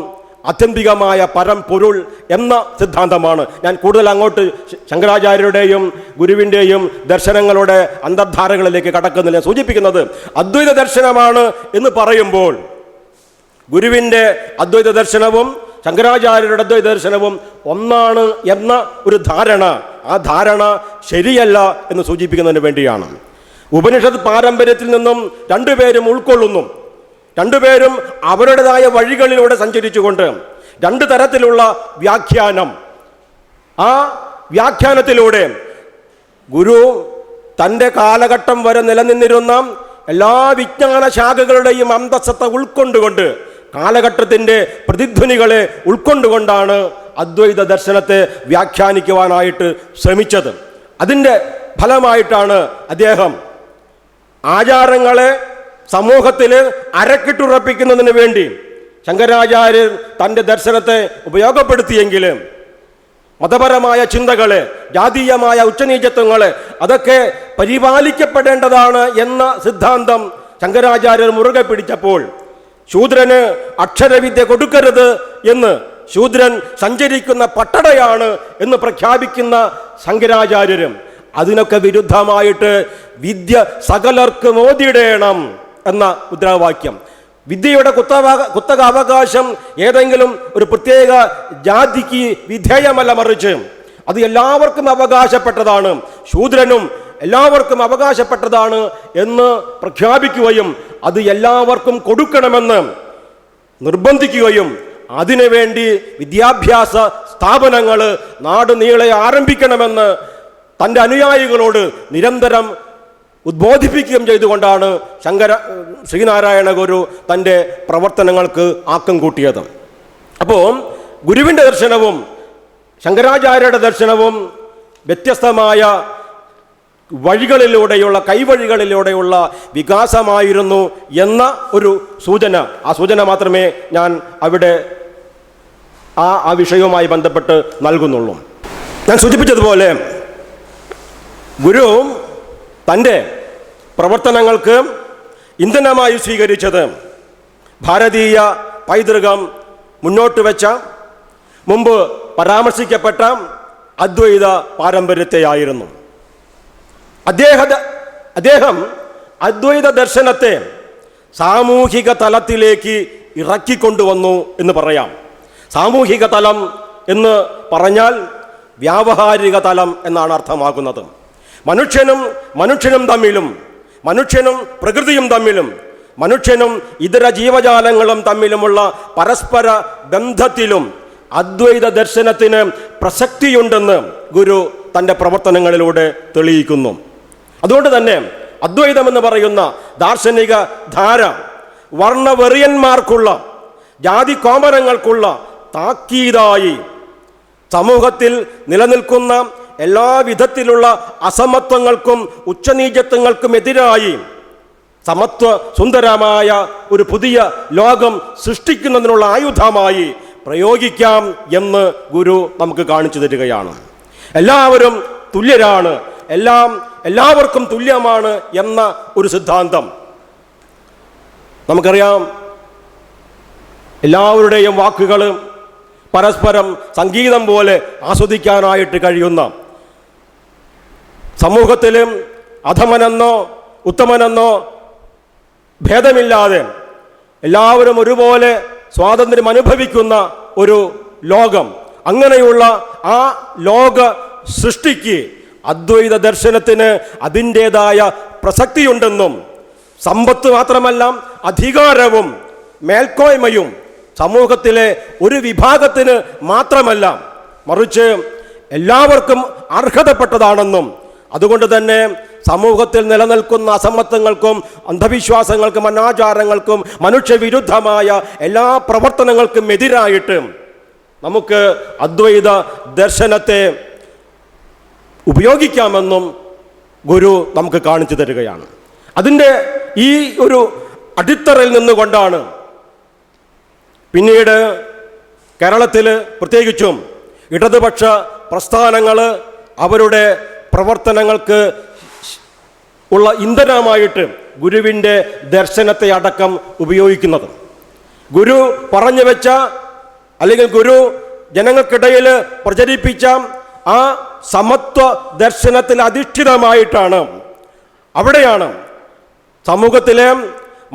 ആത്യന്തികമായ പരംപൊരുൾ എന്ന സിദ്ധാന്തമാണ്. ഞാൻ കൂടുതൽ അങ്ങോട്ട് ശങ്കരാചാര്യരുടെയും ഗുരുവിൻ്റെയും ദർശനങ്ങളുടെ അന്തർധാരകളിലേക്ക് കടക്കുന്നില്ല. സൂചിപ്പിക്കുന്നത് അദ്വൈത ദർശനമാണ് എന്ന് പറയുമ്പോൾ ഗുരുവിൻ്റെ അദ്വൈത ദർശനവും ശങ്കരാചാര്യരുടെ അദ്വൈത ദർശനവും ഒന്നാണ് എന്ന ഒരു ധാരണ, ആ ധാരണ ശരിയല്ല എന്ന് സൂചിപ്പിക്കുന്നതിന് വേണ്ടിയാണ്. ഉപനിഷത്ത് പാരമ്പര്യത്തിൽ നിന്നും രണ്ടുപേരും ഉൾക്കൊള്ളുന്നു. രണ്ടുപേരും അവരുടേതായ വഴികളിലൂടെ സഞ്ചരിച്ചുകൊണ്ട് 2 തരത്തിലുള്ള വ്യാഖ്യാനം, ആ വ്യാഖ്യാനത്തിലൂടെ ഗുരു തൻ്റെ കാലഘട്ടം വരെ നിലനിന്നിരുന്ന എല്ലാ വിജ്ഞാന ശാഖകളുടെയും അന്തസ്സത്ത ഉൾക്കൊണ്ടുകൊണ്ട്, കാലഘട്ടത്തിൻ്റെ പ്രതിധ്വനികളെ ഉൾക്കൊണ്ടുകൊണ്ടാണ് അദ്വൈത ദർശനത്തെ വ്യാഖ്യാനിക്കുവാനായിട്ട് ശ്രമിച്ചത്. അതിൻ്റെ ഫലമായിട്ടാണ് അദ്ദേഹം ആചാരങ്ങളെ സമൂഹത്തിൽ അരക്കിട്ടുറപ്പിക്കുന്നതിന് വേണ്ടി ശങ്കരാചാര്യർ തൻ്റെ ദർശനത്തെ ഉപയോഗപ്പെടുത്തിയെങ്കിലും മതപരമായ ചിന്തകളെ, ജാതീയമായ ഉച്ചനീചത്വങ്ങളെ അതൊക്കെ പരിപാലിക്കപ്പെടേണ്ടതാണ് എന്ന സിദ്ധാന്തം ശങ്കരാചാര്യർ മുറുകെ പിടിച്ചപ്പോൾ ശൂദ്രന് അക്ഷരവിദ്യ കൊടുക്കരുത് എന്ന്, ശൂദ്രൻ സഞ്ചരിക്കുന്ന പട്ടടയാണ് എന്ന് പ്രഖ്യാപിക്കുന്ന ശങ്കരാചാര്യരും അതിനൊക്കെ വിരുദ്ധമായിട്ട് വിദ്യ സകലർക്ക് മോദിടേണം എന്ന മുദ്രാവാക്യം, വിദ്യയുടെ കുത്തക അവകാശം ഏതെങ്കിലും ഒരു പ്രത്യേക ജാതിക്ക് വിധേയമല്ല, മറിച്ച് അത് എല്ലാവർക്കും അവകാശപ്പെട്ടതാണ്, ശൂദ്രനും എല്ലാവർക്കും അവകാശപ്പെട്ടതാണ് എന്ന് പ്രഖ്യാപിക്കുകയും അത് എല്ലാവർക്കും കൊടുക്കണമെന്ന് നിർബന്ധിക്കുകയും അതിനുവേണ്ടി വിദ്യാഭ്യാസ സ്ഥാപനങ്ങൾ നാട് നീളെ ആരംഭിക്കണമെന്ന് തൻ്റെ അനുയായികളോട് നിരന്തരം ഉദ്ബോധിപ്പിക്കുകയും ചെയ്തുകൊണ്ടാണ് ശ്രീനാരായണ ഗുരു തൻ്റെ പ്രവർത്തനങ്ങൾക്ക് ആക്കം കൂട്ടിയത്. അപ്പോൾ ഗുരുവിൻ്റെ ദർശനവും ശങ്കരാചാര്യരുടെ ദർശനവും വ്യത്യസ്തമായ കൈവഴികളിലൂടെയുള്ള വികാസമായിരുന്നു എന്ന ഒരു സൂചന, ആ സൂചന മാത്രമേ ഞാൻ അവിടെ ആ വിഷയവുമായി ബന്ധപ്പെട്ട് നൽകുന്നുള്ളൂ. ഞാൻ സൂചിപ്പിച്ചതുപോലെ ഗുരു തൻ്റെ പ്രവർത്തനങ്ങൾക്ക് ഇന്ധനമായി സ്വീകരിച്ചത് ഭാരതീയ പൈതൃകം മുന്നോട്ട് വെച്ച, മുമ്പ് പരാമർശിക്കപ്പെട്ട അദ്വൈത പാരമ്പര്യത്തെയായിരുന്നു. അദ്ദേഹം അദ്വൈത ദർശനത്തെ സാമൂഹിക തലത്തിലേക്ക് ഇറക്കിക്കൊണ്ടുവന്നു എന്ന് പറയാം. സാമൂഹിക തലം എന്ന് പറഞ്ഞാൽ വ്യാവഹാരിക തലം എന്നാണ് അർത്ഥമാക്കുന്നത്. മനുഷ്യനും തമ്മിലും, മനുഷ്യനും പ്രകൃതിയും തമ്മിലും, മനുഷ്യനും ഇതര ജീവജാലങ്ങളും തമ്മിലുമുള്ള പരസ്പര ബന്ധത്തിലും അദ്വൈത ദർശനത്തിന് പ്രസക്തിയുണ്ടെന്ന് ഗുരു തൻ്റെ പ്രവർത്തനങ്ങളിലൂടെ തെളിയിക്കുന്നു. അതുകൊണ്ട് തന്നെ അദ്വൈതം എന്ന് പറയുന്ന ദാർശനിക ധാര വർണ്ണവെറിയന്മാർക്കുള്ള, ജാതി കോമരങ്ങൾക്കുള്ള താക്കീതായി സമൂഹത്തിൽ നിലനിൽക്കുന്ന എല്ലാ വിധത്തിലുള്ള അസമത്വങ്ങൾക്കും ഉച്ചനീചത്വങ്ങൾക്കും എതിരായി സമത്വ സുന്ദരമായ ഒരു പുതിയ ലോകം സൃഷ്ടിക്കുന്നതിനുള്ള ആയുധമായി പ്രയോഗിക്കാം എന്ന് ഗുരു നമുക്ക് കാണിച്ചു തരികയാണ്. എല്ലാവരും തുല്യരാണ്, എല്ലാവർക്കും തുല്യമാണ് എന്ന ഒരു സിദ്ധാന്തം നമുക്കറിയാം. എല്ലാവരുടെയും വാക്കുകൾ പരസ്പരം സംഗീതം പോലെ ആസ്വദിക്കാനായിട്ട് കഴിയുന്ന, സമൂഹത്തിലും അധമനെന്നോ ഉത്തമനെന്നോ ഭേദമില്ലാതെ എല്ലാവരും ഒരുപോലെ സ്വാതന്ത്ര്യം അനുഭവിക്കുന്ന ഒരു ലോകം, അങ്ങനെയുള്ള ആ ലോക സൃഷ്ടിക്ക് അദ്വൈത ദർശനത്തിന് അതിൻ്റെതായ പ്രസക്തിയുണ്ടെന്നും സമ്പത്ത് മാത്രമല്ല അധികാരവും മേൽക്കോയ്മയും സമൂഹത്തിലെ ഒരു വിഭാഗത്തിന് മാത്രമല്ല, മറിച്ച് എല്ലാവർക്കും അർഹതപ്പെട്ടതാണെന്നും അതുകൊണ്ട് തന്നെ സമൂഹത്തിൽ നിലനിൽക്കുന്ന അസമത്വങ്ങൾക്കും അന്ധവിശ്വാസങ്ങൾക്കും അനാചാരങ്ങൾക്കും മനുഷ്യവിരുദ്ധമായ എല്ലാ പ്രവർത്തനങ്ങൾക്കും എതിരായിട്ട് നമുക്ക് അദ്വൈത ദർശനത്തെ ഉപയോഗിക്കാമെന്നും ഗുരു നമുക്ക് കാണിച്ചു തരികയാണ്. അതിൻ്റെ ഈ ഒരു അടിത്തറയിൽ നിന്നുകൊണ്ടാണ് പിന്നീട് കേരളത്തിൽ പ്രത്യേകിച്ചും ഇടതുപക്ഷ പ്രസ്ഥാനങ്ങൾ അവരുടെ പ്രവർത്തനങ്ങൾക്ക് ഉള്ള ഇന്ധനമായിട്ട് ഗുരുവിൻ്റെ ദർശനത്തെ അടക്കം ഉപയോഗിക്കുന്നത്. ഗുരു പറഞ്ഞു വെച്ച അല്ലെങ്കിൽ ഗുരു ജനങ്ങൾക്കിടയിൽ പ്രചരിപ്പിച്ച ആ സമത്വ ദർശനത്തിൽ അധിഷ്ഠിതമായിട്ടാണ്, അവിടെയാണ് സമൂഹത്തിലെ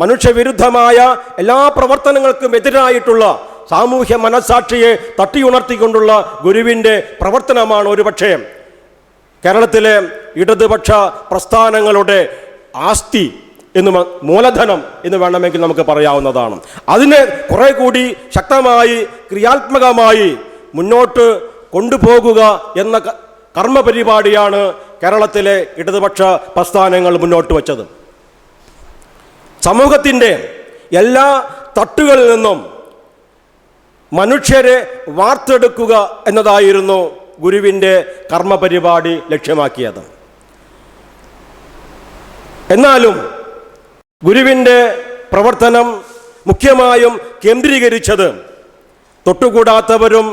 മനുഷ്യവിരുദ്ധമായ എല്ലാ പ്രവർത്തനങ്ങൾക്കും എതിരായിട്ടുള്ള സാമൂഹ്യ മനസ്സാക്ഷിയെ തട്ടിയുണർത്തിക്കൊണ്ടുള്ള ഗുരുവിൻ്റെ പ്രവർത്തനമാണ് ഒരുപക്ഷെ കേരളത്തിലെ ഇടതുപക്ഷ പ്രസ്ഥാനങ്ങളുടെ ആസ്തി എന്ന്, മൂലധനം എന്ന് വേണമെങ്കിൽ നമുക്ക് പറയാവുന്നതാണ്. അതിനെ കുറെ കൂടി ശക്തമായി ക്രിയാത്മകമായി മുന്നോട്ട് കൊണ്ടുപോകുക എന്ന കർമ്മപരിപാടിയാണ് കേരളത്തിലെ ഇടതുപക്ഷ പ്രസ്ഥാനങ്ങൾ മുന്നോട്ട് വച്ചത്. സമൂഹത്തിൻ്റെ എല്ലാ തട്ടുകളിൽ നിന്നും മനുഷ്യരെ വാർത്തെടുക്കുക എന്നതായിരുന്നു ഗുരുവിൻ്റെ കർമ്മപരിപാടി ലക്ഷ്യമാക്കിയത്. എന്നാലും ഗുരുവിൻ്റെ പ്രവർത്തനം മുഖ്യമായും കേന്ദ്രീകരിച്ചത് തൊട്ടുകൂടാത്തവരും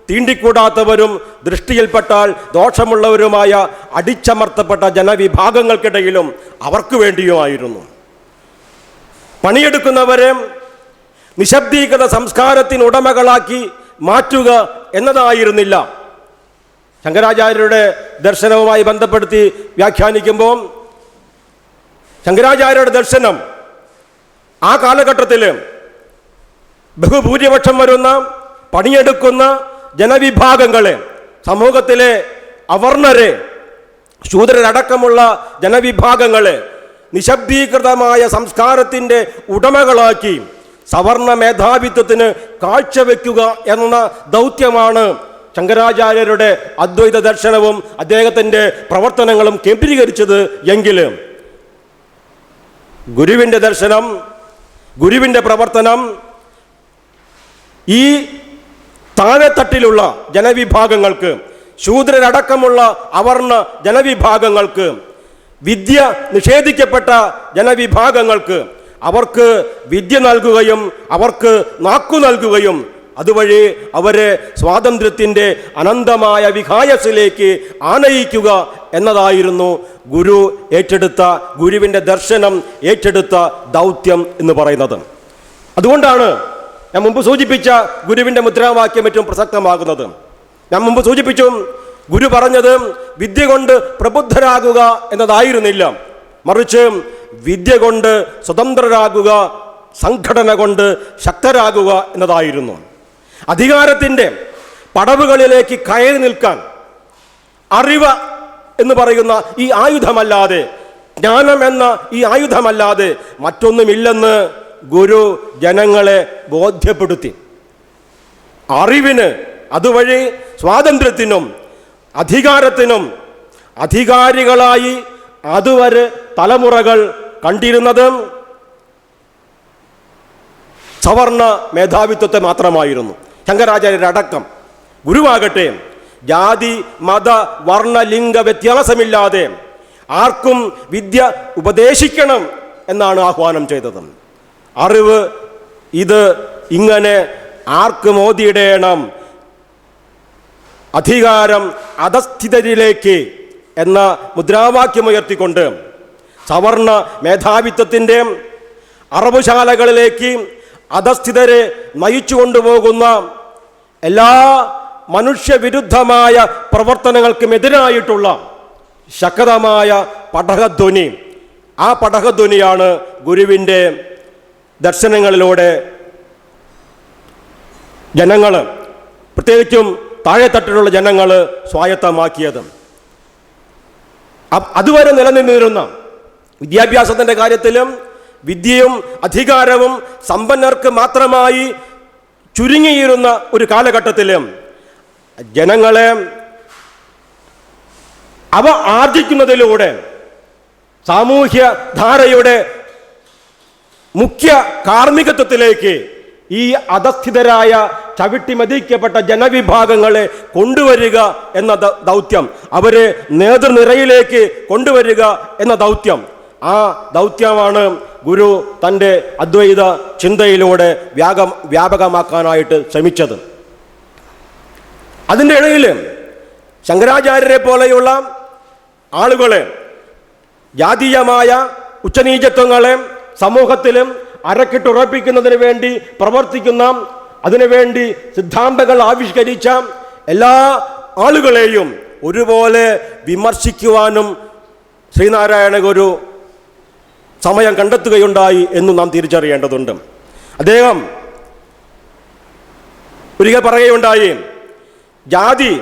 തീണ്ടിക്കൂടാത്തവരും ദൃഷ്ടിയിൽപ്പെട്ടാൽ ദോഷമുള്ളവരുമായ അടിച്ചമർത്തപ്പെട്ട ജനവിഭാഗങ്ങൾക്കിടയിലും അവർക്ക് വേണ്ടിയുമായിരുന്നു. പണിയെടുക്കുന്നവരെ നിശബ്ദീകൃത സംസ്കാരത്തിന് ഉടമകളാക്കി മാറ്റുക എന്നതായിരുന്നില്ല. ശങ്കരാചാര്യരുടെ ദർശനവുമായി ബന്ധപ്പെടുത്തി വ്യാഖ്യാനിക്കുമ്പോൾ ശങ്കരാചാര്യരുടെ ദർശനം ആ കാലഘട്ടത്തിൽ ബഹുഭൂരിപക്ഷം വരുന്ന പണിയെടുക്കുന്ന ജനവിഭാഗങ്ങളെ, സമൂഹത്തിലെ അവർണരെ, ശൂദ്രരടക്കമുള്ള ജനവിഭാഗങ്ങളെ നിശബ്ദീകൃതമായ സംസ്കാരത്തിൻ്റെ ഉടമകളാക്കി സവർണ മേധാവിത്വത്തിന് കാഴ്ചവെക്കുക എന്ന ദൗത്യമാണ് ശങ്കരാചാര്യരുടെ അദ്വൈത ദർശനവും അദ്ദേഹത്തിൻ്റെ പ്രവർത്തനങ്ങളും കേന്ദ്രീകരിച്ചത്. എങ്കിലും ഗുരുവിൻ്റെ ദർശനം, ഗുരുവിൻ്റെ പ്രവർത്തനം ഈ താഴെത്തട്ടിലുള്ള ജനവിഭാഗങ്ങൾക്ക്, ശൂദ്രരടക്കമുള്ള അവർണ ജനവിഭാഗങ്ങൾക്ക്, വിദ്യ നിഷേധിക്കപ്പെട്ട ജനവിഭാഗങ്ങൾക്ക് അവർക്ക് വിദ്യ നൽകുകയും അവർക്ക് നാക്കു നൽകുകയും അതുവഴി അവരെ സ്വാതന്ത്ര്യത്തിൻ്റെ അനന്തമായ വികായസിലേക്ക് ആനയിക്കുക എന്നതായിരുന്നു ഗുരുവിൻ്റെ ദർശനം ഏറ്റെടുത്ത ദൗത്യം എന്ന് പറയുന്നത്. അതുകൊണ്ടാണ് ഞാൻ മുമ്പ് സൂചിപ്പിച്ച ഗുരുവിൻ്റെ മുദ്രാവാക്യം ഏറ്റവും പ്രസക്തമാകുന്നത്. ഞാൻ മുമ്പ് സൂചിപ്പിച്ചു, ഗുരു പറഞ്ഞത് വിദ്യ കൊണ്ട് പ്രബുദ്ധരാകുക എന്നതായിരുന്നില്ല, മറിച്ച് വിദ്യ കൊണ്ട് സ്വതന്ത്രരാകുക, സംഘടന കൊണ്ട് ശക്തരാകുക എന്നതായിരുന്നു. അധികാരത്തിൻ്റെ പടവുകളിലേക്ക് കയറി നിൽക്കാൻ അറിവ് എന്ന് പറയുന്ന ഈ ആയുധമല്ലാതെ, ജ്ഞാനം എന്ന ഈ ആയുധമല്ലാതെ മറ്റൊന്നുമില്ലെന്ന് ഗുരു ജനങ്ങളെ ബോധ്യപ്പെടുത്തി. അറിവിന്, അതുവഴി സ്വാതന്ത്ര്യത്തിനും അധികാരത്തിനും അധികാരികളായി അതുവരെ തലമുറകൾ കണ്ടിരുന്നത് സവർണ മേധാവിത്വത്തെ മാത്രമായിരുന്നു. ശങ്കരാചാര്യരടക്കം. ഗുരുവാകട്ടെ ജാതി മത വർണ്ണ ലിംഗ വ്യത്യാസമില്ലാതെ ആർക്കും വിദ്യ ഉപദേശിക്കണം എന്നാണ് ആഹ്വാനം ചെയ്തത്. അറിവ് ഇത് ഇങ്ങനെ ആർക്കും ഓതിയിടേണം, അധികാരം അധസ്ഥിതരിലേക്ക് എന്ന മുദ്രാവാക്യമുയർത്തിക്കൊണ്ട് സവർണ മേധാവിത്വത്തിൻ്റെ അറവുശാലകളിലേക്ക് അധസ്ഥിതരെ നയിച്ചു കൊണ്ടുപോകുന്ന എല്ലാ മനുഷ്യവിരുദ്ധമായ പ്രവർത്തനങ്ങൾക്കും എതിരായിട്ടുള്ള ശക്തമായ പടഹധ്വനി, ആ പടഹധ്വനിയാണ് ഗുരുവിൻ്റെ ദർശനങ്ങളിലൂടെ ജനങ്ങൾ, പ്രത്യേകിച്ചും താഴെത്തട്ടിലുള്ള ജനങ്ങൾ സ്വായത്തമാക്കിയത്. അതുവരെ നിലനിന്നിരുന്ന വിദ്യാഭ്യാസത്തിൻ്റെ കാര്യത്തിലും വിദ്യയും അധികാരവും സമ്പന്നർക്ക് മാത്രമായി ചുരുങ്ങിയിരുന്ന ഒരു കാലഘട്ടത്തിലും ജനങ്ങളെ അവ ആർജിക്കുന്നതിലൂടെ സാമൂഹ്യ ധാരയുടെ മുഖ്യ കാർമ്മികത്വത്തിലേക്ക് ഈ അധസ്ഥിതരായ ചവിട്ടിമതിക്കപ്പെട്ട ജനവിഭാഗങ്ങളെ കൊണ്ടുവരിക എന്ന ദൗത്യം, അവരെ നേതൃനിരയിലേക്ക് കൊണ്ടുവരിക എന്ന ദൗത്യം, ആ ദൗത്യമാണ് ഗുരു തൻ്റെ അദ്വൈത ചിന്തയിലൂടെ വ്യാപകമാക്കാനായിട്ട് ശ്രമിച്ചത്. അതിൻ്റെ ഇടയിൽ ശങ്കരാചാര്യരെ പോലെയുള്ള ആളുകളെ, ജാതീയമായ ഉച്ചനീചത്വങ്ങളെ സമൂഹത്തിലും അരക്കിട്ടുറപ്പിക്കുന്നതിന് വേണ്ടി പ്രവർത്തിക്കുന്ന, അതിനുവേണ്ടി സിദ്ധാന്തങ്ങൾ ആവിഷ്കരിച്ച എല്ലാ ആളുകളെയും ഒരുപോലെ വിമർശിക്കുവാനും ശ്രീനാരായണ ഗുരു സമയം കണ്ടെത്തുകയുണ്ടായി എന്നും നാം തിരിച്ചറിയേണ്ടതുണ്ട്. അദ്ദേഹം ഒരിക്കൽ പറയുകയുണ്ടായി, ജാതി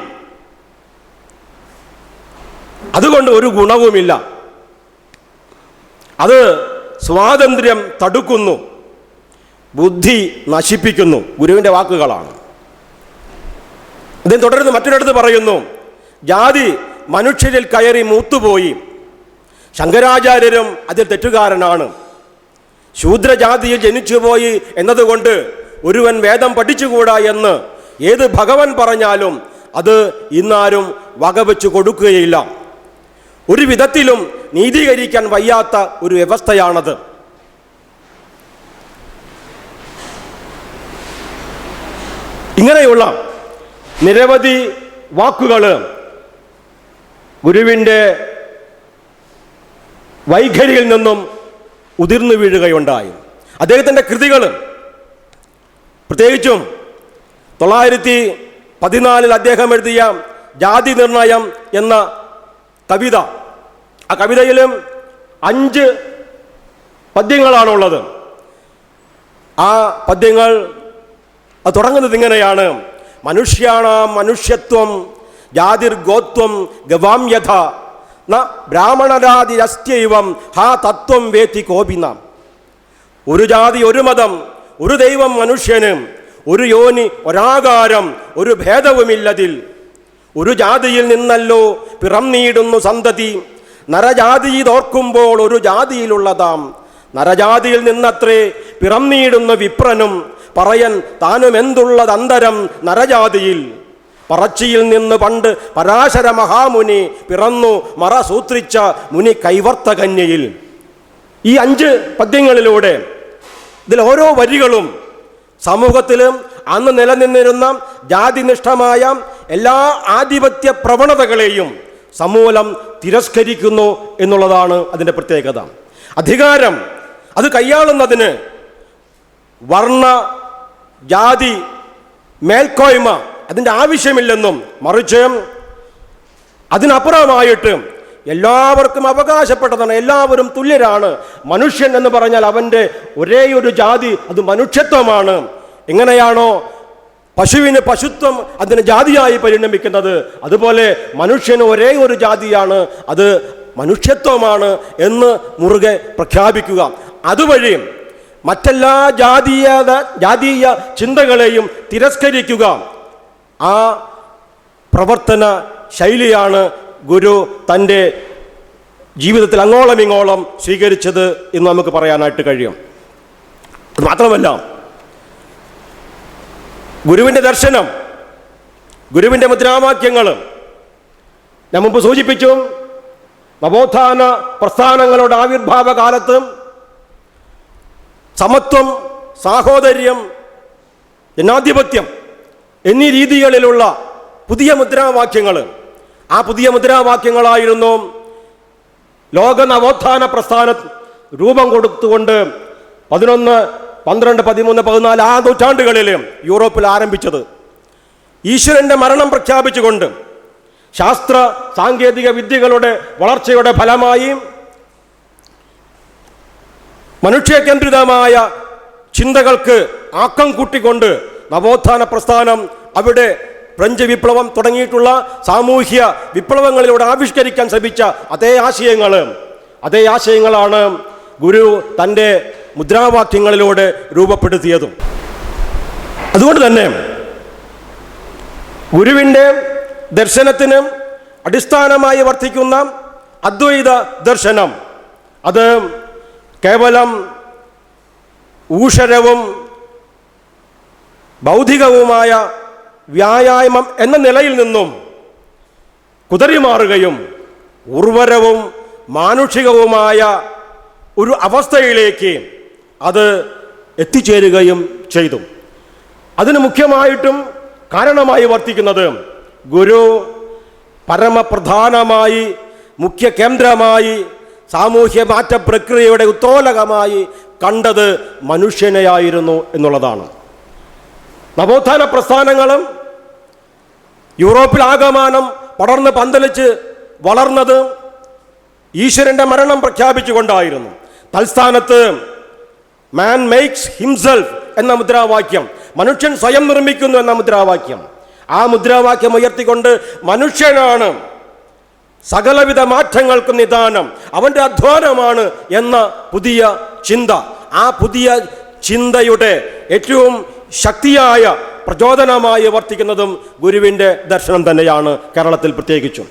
അതുകൊണ്ട് ഒരു ഗുണവുമില്ല, അത് സ്വാതന്ത്ര്യം തടുക്കുന്നു, ബുദ്ധി നശിപ്പിക്കുന്നു. ഗുരുവിൻ്റെ വാക്കുകളാണ്. അദ്ദേഹം തുടർന്ന് മറ്റൊരിടത്ത് പറയുന്നു, ജാതി മനുഷ്യരിൽ കയറി മൂത്തുപോയി, ശങ്കരാചാര്യരും അതിൽ തെറ്റുകാരനാണ്. ശൂദ്രജാതിയിൽ ജനിച്ചുപോയി എന്നതുകൊണ്ട് ഒരുവൻ വേദം പഠിച്ചുകൂടാ എന്ന് ഏത് ഭഗവാൻ പറഞ്ഞാലും അത് ഇന്നാരും വകവെച്ചു കൊടുക്കുകയില്ല. ഒരു വിധത്തിലും നീതീകരിക്കാൻ വയ്യാത്ത ഒരു വ്യവസ്ഥയാണത്. ഇങ്ങനെയുള്ള നിരവധി വാക്കുകൾ ഗുരുവിൻ്റെ വൈഖരിയിൽ നിന്നും ഉതിർന്നു വീഴുകയുണ്ടായി. അദ്ദേഹത്തിൻ്റെ കൃതികൾ, പ്രത്യേകിച്ചും 914 അദ്ദേഹം എഴുതിയ ജാതി നിർണയം എന്ന കവിത, ആ കവിതയിലും 5 പദ്യങ്ങളാണുള്ളത്. ആ പദ്യങ്ങൾ തുടങ്ങുന്നത് ഇങ്ങനെയാണ്: മനുഷ്യാണാം മനുഷ്യത്വം ജാതിർഗോത്വം ഗവാമ്യഥ ന ബ്രാഹ്മണരാതിരസ്ത്യൈവം ഹാ തത്വം വേത്തി കോപിനാം. ഒരു ജാതി, ഒരു മതം, ഒരു ദൈവം മനുഷ്യന്, ഒരു യോനി, ഒരാകാരം, ഒരു ഭേദവുമില്ലതിൽ. ഒരു ജാതിയിൽ നിന്നല്ലോ പിറന്നീടുന്നു സന്തതി, നരജാതിയിതോർക്കുമ്പോൾ ഒരു ജാതിയിലുള്ളതാം. നരജാതിയിൽ നിന്നത്രേ പിറന്നീടുന്ന വിപ്രനും, പറയൻ താനുമെന്തുള്ളതന്തരം നരജാതിയിൽ. പറച്ചിയിൽ നിന്ന് പണ്ട് പരാശര മഹാമുനി പിറന്നു മറസൂത്രിച്ച മുനി കൈവർത്തകന്യയിൽ. ഈ 5 പദ്യങ്ങളിലൂടെ ഇതിൽ ഓരോ വരികളും സമൂഹത്തിലും അന്ന് നിലനിന്നിരുന്ന ജാതിനിഷ്ഠമായ എല്ലാ ആധിപത്യ പ്രവണതകളെയും സമൂലം തിരസ്കരിക്കുന്നു എന്നുള്ളതാണ് അതിൻ്റെ പ്രത്യേകത. അധികാരം അത് കൈയാളുന്നതിന് വർണ്ണ ജാതി മേൽക്കോയ്മ അതിൻ്റെ ആവശ്യമില്ലെന്നും മറിച്ച് അതിനപ്പുറമായിട്ട് എല്ലാവർക്കും അവകാശപ്പെട്ടതാണ്, എല്ലാവരും തുല്യരാണ്. മനുഷ്യൻ എന്ന് പറഞ്ഞാൽ അവൻ്റെ ഒരേ ഒരു ജാതി, അത് മനുഷ്യത്വമാണ്. എങ്ങനെയാണോ പശുവിന് പശുത്വം അതിന് ജാതിയായി പരിണമിക്കുന്നത്, അതുപോലെ മനുഷ്യന് ഒരേ ഒരു ജാതിയാണ്, അത് മനുഷ്യത്വമാണ് എന്ന് മുറുകെ പ്രഖ്യാപിക്കുക. അതുവഴി മറ്റെല്ലാ ജാതീയ ചിന്തകളെയും തിരസ്കരിക്കുക. ആ പ്രവർത്തന ശൈലിയാണ് ഗുരു തൻ്റെ ജീവിതത്തിൽ അങ്ങോളം ഇങ്ങോളം സ്വീകരിച്ചത് എന്ന് നമുക്ക് പറയാനായിട്ട് കഴിയും. അത് മാത്രമല്ല, ഗുരുവിൻ്റെ ദർശനം, ഗുരുവിൻ്റെ മുദ്രാവാക്യങ്ങൾ ഞാൻ മുമ്പ് സൂചിപ്പിച്ചു. നവോത്ഥാന പ്രസ്ഥാനങ്ങളുടെ ആവിർഭാവ കാലത്ത് സമത്വം, സാഹോദര്യം, ജനാധിപത്യം എന്നീ രീതികളിലുള്ള പുതിയ മുദ്രാവാക്യങ്ങൾ, ആ പുതിയ മുദ്രാവാക്യങ്ങളായിരുന്നു ലോക നവോത്ഥാന പ്രസ്ഥാനം രൂപം കൊടുത്തുകൊണ്ട് 11, 12, 13, 14 ആ നൂറ്റാണ്ടുകളിൽ യൂറോപ്പിൽ ആരംഭിച്ചത്. ഈശ്വരൻ്റെ മരണം പ്രഖ്യാപിച്ചുകൊണ്ട് ശാസ്ത്ര സാങ്കേതിക വിദ്യകളുടെ വളർച്ചയുടെ ഫലമായി മനുഷ്യകേന്ദ്രിതമായ ചിന്തകൾക്ക് ആക്കം കൂട്ടിക്കൊണ്ട് നവോത്ഥാന പ്രസ്ഥാനം അവിടെ ഫ്രഞ്ച് വിപ്ലവം തുടങ്ങിയിട്ടുള്ള സാമൂഹ്യ വിപ്ലവങ്ങളിലൂടെ ആവിഷ്കരിക്കാൻ ശ്രമിച്ച അതേ ആശയങ്ങളാണ് ഗുരു തൻ്റെ മുദ്രാവാക്യങ്ങളിലൂടെ രൂപപ്പെടുത്തിയതും. അതുകൊണ്ട് തന്നെ ഗുരുവിൻ്റെ ദർശനത്തിന് അടിസ്ഥാനമായി വർത്തിക്കുന്ന അദ്വൈത ദർശനം അത് കേവലം ഊഷരവും ബൗദ്ധികവുമായ വ്യായാമം എന്ന നിലയിൽ നിന്നും കുതറിമാറുകയും ഉർവരവും മാനുഷികവുമായ ഒരു അവസ്ഥയിലേക്ക് അത് എത്തിച്ചേരുകയും ചെയ്തു. അതിന് മുഖ്യമായിട്ടും കാരണമായി വർത്തിക്കുന്നത് ഗുരു പരമപ്രധാനമായി മുഖ്യ കേന്ദ്രമായി സാമൂഹ്യ മാറ്റ പ്രക്രിയയുടെ ഉത്തോലകമായി കണ്ടത് മനുഷ്യനെയായിരുന്നു എന്നുള്ളതാണ്. നവോത്ഥാന പ്രസ്ഥാനങ്ങളും യൂറോപ്പിൽ ആകമാനം പടർന്ന് പന്തലിച്ച് വളർന്നത് ഈശ്വരൻ്റെ മരണം പ്രഖ്യാപിച്ചുകൊണ്ടായിരുന്നു. തൽസ്ഥാനത്ത് മാൻ മേക്സ് ഹിംസെൽഫ് എന്ന മുദ്രാവാക്യം, മനുഷ്യൻ സ്വയം നിർമ്മിക്കുന്നു എന്ന മുദ്രാവാക്യം, ആ മുദ്രാവാക്യം ഉയർത്തിക്കൊണ്ട് മനുഷ്യനാണ് സകലവിധ മാറ്റങ്ങൾക്കും നിദാനം, അവൻ്റെ അധ്വാനമാണ് എന്ന പുതിയ ചിന്ത, ആ പുതിയ ചിന്തയുടെ ഏറ്റവും ശക്തിയായ പ്രചോദനമായി വർത്തിക്കുന്നതും ഗുരുവിൻ്റെ ദർശനം തന്നെയാണ്, കേരളത്തിൽ പ്രത്യേകിച്ചും.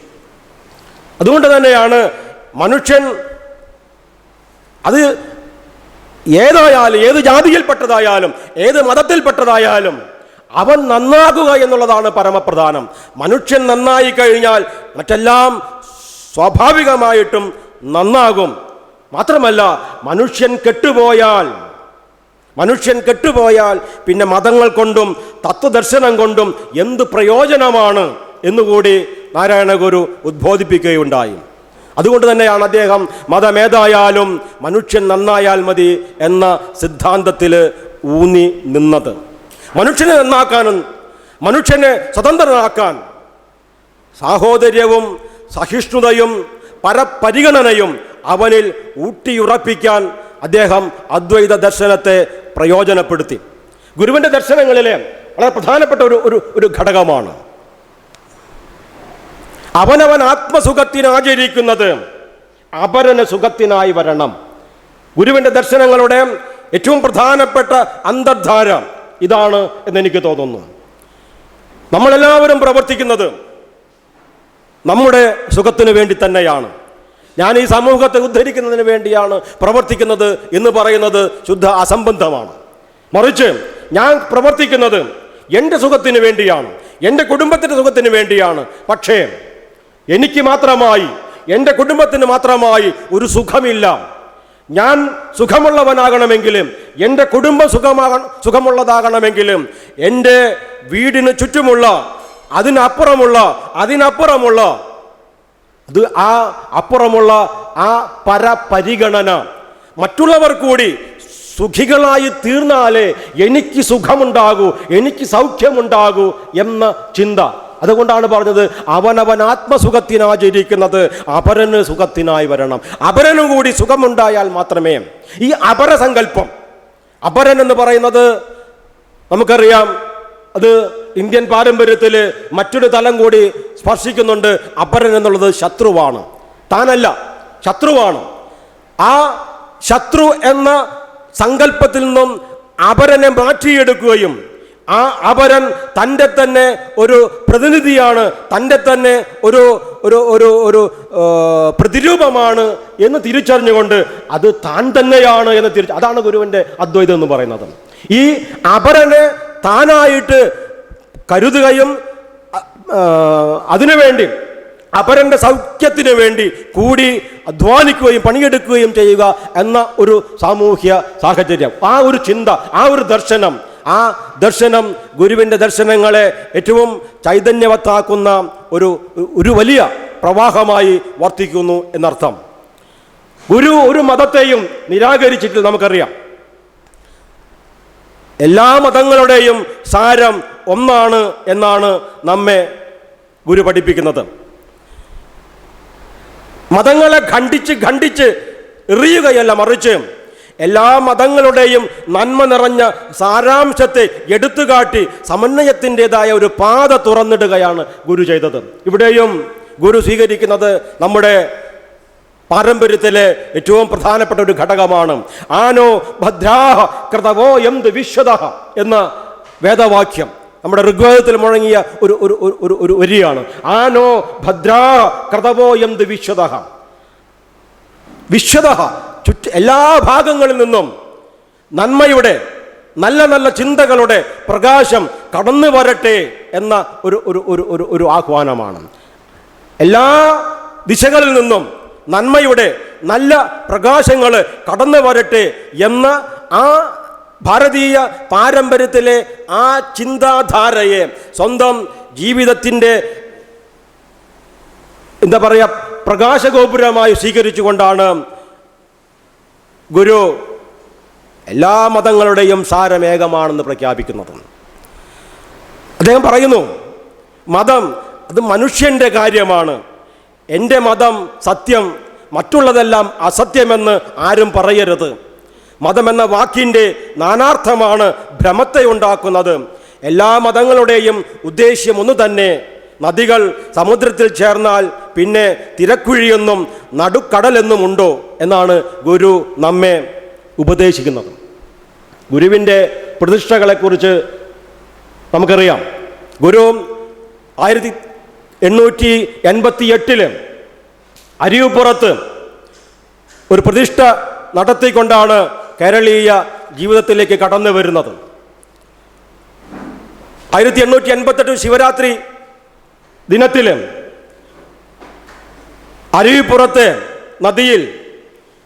അതുകൊണ്ട് തന്നെയാണ് മനുഷ്യൻ അത് ഏതായാലും, ഏത് ജാതിയിൽപ്പെട്ടതായാലും, ഏത് മതത്തിൽപ്പെട്ടതായാലും അവൻ നന്നാകുക എന്നുള്ളതാണ് പരമപ്രധാനം. മനുഷ്യൻ നന്നായി കഴിഞ്ഞാൽ മറ്റെല്ലാം സ്വാഭാവികമായിട്ടും നന്നാകും. മാത്രമല്ല, മനുഷ്യൻ കെട്ടുപോയാൽ പിന്നെ മതങ്ങൾ കൊണ്ടും തത്വദർശനം കൊണ്ടും എന്ത് പ്രയോജനമാണ് എന്നുകൂടി നാരായണ ഗുരു ഉദ്ബോധിപ്പിക്കുകയുണ്ടായി. അതുകൊണ്ട് തന്നെയാണ് അദ്ദേഹം മതമേതായാലും മനുഷ്യൻ നന്നായാൽ മതി എന്ന സിദ്ധാന്തത്തിൽ ഊന്നി നിന്നത്. മനുഷ്യനെ നന്നാക്കാനും മനുഷ്യനെ സ്വതന്ത്രനാക്കാൻ സാഹോദര്യവും സഹിഷ്ണുതയും പരപരിഗണനയും അവനിൽ ഊട്ടിയുറപ്പിക്കാൻ അദ്ദേഹം അദ്വൈത ദർശനത്തെ പ്രയോജനപ്പെടുത്തി. ഗുരുവിൻ്റെ ദർശനങ്ങളിലെ വളരെ പ്രധാനപ്പെട്ട ഒരു ഘടകമാണ് അവനവൻ ആത്മസുഖത്തിന് ആചരിക്കുന്നത് അപരന് സുഖത്തിനായി വരണം. ഗുരുവിൻ്റെ ദർശനങ്ങളുടെ ഏറ്റവും പ്രധാനപ്പെട്ട അന്തർധാര ഇതാണ് എന്നെനിക്ക് തോന്നുന്നു. നമ്മളെല്ലാവരും പ്രവർത്തിക്കുന്നത് നമ്മുടെ സുഖത്തിന് വേണ്ടി തന്നെയാണ്. ഞാൻ ഈ സമൂഹത്തെ ഉദ്ധരിക്കുന്നതിന് വേണ്ടിയാണ് പ്രവർത്തിക്കുന്നത് എന്ന് പറയുന്നത് ശുദ്ധ അസംബന്ധമാണ്. മറിച്ച് ഞാൻ പ്രവർത്തിക്കുന്നത് എൻ്റെ സുഖത്തിന് വേണ്ടിയാണ്, എൻ്റെ കുടുംബത്തിൻ്റെ സുഖത്തിന് വേണ്ടിയാണ്. പക്ഷേ എനിക്ക് മാത്രമായി, എൻ്റെ കുടുംബത്തിന് മാത്രമായി ഒരു സുഖമില്ല. ഞാൻ സുഖമുള്ളവനാകണമെങ്കിലും, എൻ്റെ കുടുംബം സുഖമുള്ളതാകണമെങ്കിലും എൻ്റെ വീടിന് ചുറ്റുമുള്ള അതിനപ്പുറമുള്ള അത് ആ അപ്പുറമുള്ള ആ പരപരിഗണന, മറ്റുള്ളവർ കൂടി സുഖികളായി തീർന്നാലേ എനിക്ക് സുഖമുണ്ടാകൂ, എനിക്ക് സൗഖ്യമുണ്ടാകൂ എന്ന ചിന്ത. അതുകൊണ്ടാണ് പറഞ്ഞത് അവനവൻ ആത്മസുഖത്തിനാചരിക്കുന്നത് അപരന് സുഖത്തിനായി വരണം. അപരനും കൂടി സുഖമുണ്ടായാൽ മാത്രമേ ഈ അപരസങ്കല്പം, അപരൻ എന്ന് പറയുന്നത് നമുക്കറിയാം, അത് ഇന്ത്യൻ പാരമ്പര്യത്തിൽ മറ്റൊരു തലം കൂടി സ്പർശിക്കുന്നുണ്ട്. അപരൻ എന്നുള്ളത് ശത്രുവാണ്, താനല്ല, ശത്രുവാണ്. ആ ശത്രു എന്ന സങ്കല്പത്തിൽ നിന്നും അപരനെ മാറ്റിയെടുക്കുകയും ആ അപരൻ തൻ്റെ തന്നെ ഒരു പ്രതിനിധിയാണ്, തൻ്റെ തന്നെ ഒരു ഒരു ഒരു ഒരു പ്രതിരൂപമാണ് എന്ന് തിരിച്ചറിഞ്ഞുകൊണ്ട് അത് താൻ തന്നെയാണ് എന്ന് അതാണ് ഗുരുവിൻ്റെ അദ്വൈതം എന്ന് പറയുന്നത്. ഈ അപരനെ താനായിട്ട് കരുതുകയും അതിനുവേണ്ടി അപരന്റെ സൗഖ്യത്തിന് വേണ്ടി കൂടി അധ്വാനിക്കുകയും പണിയെടുക്കുകയും ചെയ്യുക എന്ന ഒരു സാമൂഹ്യ സാഹചര്യം, ആ ഒരു ചിന്ത, ആ ഒരു ദർശനം, ആ ദർശനം ഗുരുവിൻ്റെ ദർശനങ്ങളെ ഏറ്റവും ചൈതന്യവത്താക്കുന്ന ഒരു വലിയ പ്രവാഹമായി വർത്തിക്കുന്നു എന്നർത്ഥം. ഗുരു ഒരു മതത്തെയും നിരാകരിച്ചിട്ട് നമുക്കറിയാം. എല്ലാ മതങ്ങളുടെയും സാരം ഒന്നാണ് എന്നാണ് നമ്മെ ഗുരു പഠിപ്പിക്കുന്നത്. മതങ്ങളെ ഖണ്ഡിച്ച് എറിയുകയല്ല, മറിച്ച് എല്ലാ മതങ്ങളുടെയും നന്മ നിറഞ്ഞ സാരാംശത്തെ എടുത്തുകാട്ടി സമന്വയത്തിൻ്റെതായ ഒരു പാത തുറന്നിടുകയാണ് ഗുരു ചെയ്തത്. ഇവിടെയും ഗുരു സ്വീകരിക്കുന്നത് നമ്മുടെ പാരമ്പര്യത്തിലെ ഏറ്റവും പ്രധാനപ്പെട്ട ഒരു ഘടകമാണ്. ആനോ ഭദ്രാഹ കൃതവോ എന്ത് വിശ്വത എന്ന വേദവാക്യം നമ്മുടെ ഋഗ്വേദത്തിൽ മുഴങ്ങിയ ഒരു വരിയാണ്. ആനോ ഭദ്രാഹ കൃതവോ എന്ത് വിശ്വത. വിശ്വത എല്ലാ ഭാഗങ്ങളിൽ നിന്നും നന്മയുടെ നല്ല നല്ല ചിന്തകളുടെ പ്രകാശം കടന്നു വരട്ടെ എന്ന ഒരു ആഹ്വാനമാണ്. എല്ലാ ദിശകളിൽ നിന്നും നന്മയുടെ നല്ല പ്രകാശങ്ങൾ കടന്നു വരട്ടെ എന്ന ആ ഭാരതീയ പാരമ്പര്യത്തിലെ ആ ചിന്താധാരയെ സ്വന്തം ജീവിതത്തിൻ്റെ എന്താ പറയുക പ്രകാശഗോപുരമായി സ്വീകരിച്ചുകൊണ്ടാണ് ഗുരു എല്ലാ മതങ്ങളുടെയും സാരമേകമാണെന്ന് പ്രഖ്യാപിക്കുന്നത്. അദ്ദേഹം പറയുന്നു, മതം അത് മനുഷ്യൻ്റെ കാര്യമാണ്. എൻ്റെ മതം സത്യം, മറ്റുള്ളതെല്ലാം അസത്യമെന്ന് ആരും പറയരുത്. മതമെന്ന വാക്കിൻ്റെ നാനാർത്ഥമാണ് ഭ്രമത്തെ ഉണ്ടാക്കുന്നത്. എല്ലാ മതങ്ങളുടെയും ഉദ്ദേശ്യം ഒന്ന് തന്നെ. നദികൾ സമുദ്രത്തിൽ ചേർന്നാൽ പിന്നെ തിരക്കുഴിയെന്നും നടുക്കടലെന്നും ഉണ്ടോ എന്നാണ് ഗുരു നമ്മെ ഉപദേശിക്കുന്നത്. ഗുരുവിൻ്റെ പ്രതിഷ്ഠകളെക്കുറിച്ച് നമുക്കറിയാം. ഗുരു 1888 അരിയുപ്പുറത്ത് ഒരു പ്രതിഷ്ഠ നടത്തിക്കൊണ്ടാണ് കേരളീയ ജീവിതത്തിലേക്ക് കടന്നു വരുന്നത്. 1888 ശിവരാത്രി ദിനത്തിൽ അരുവിപ്പുറത്തെ നദിയിൽ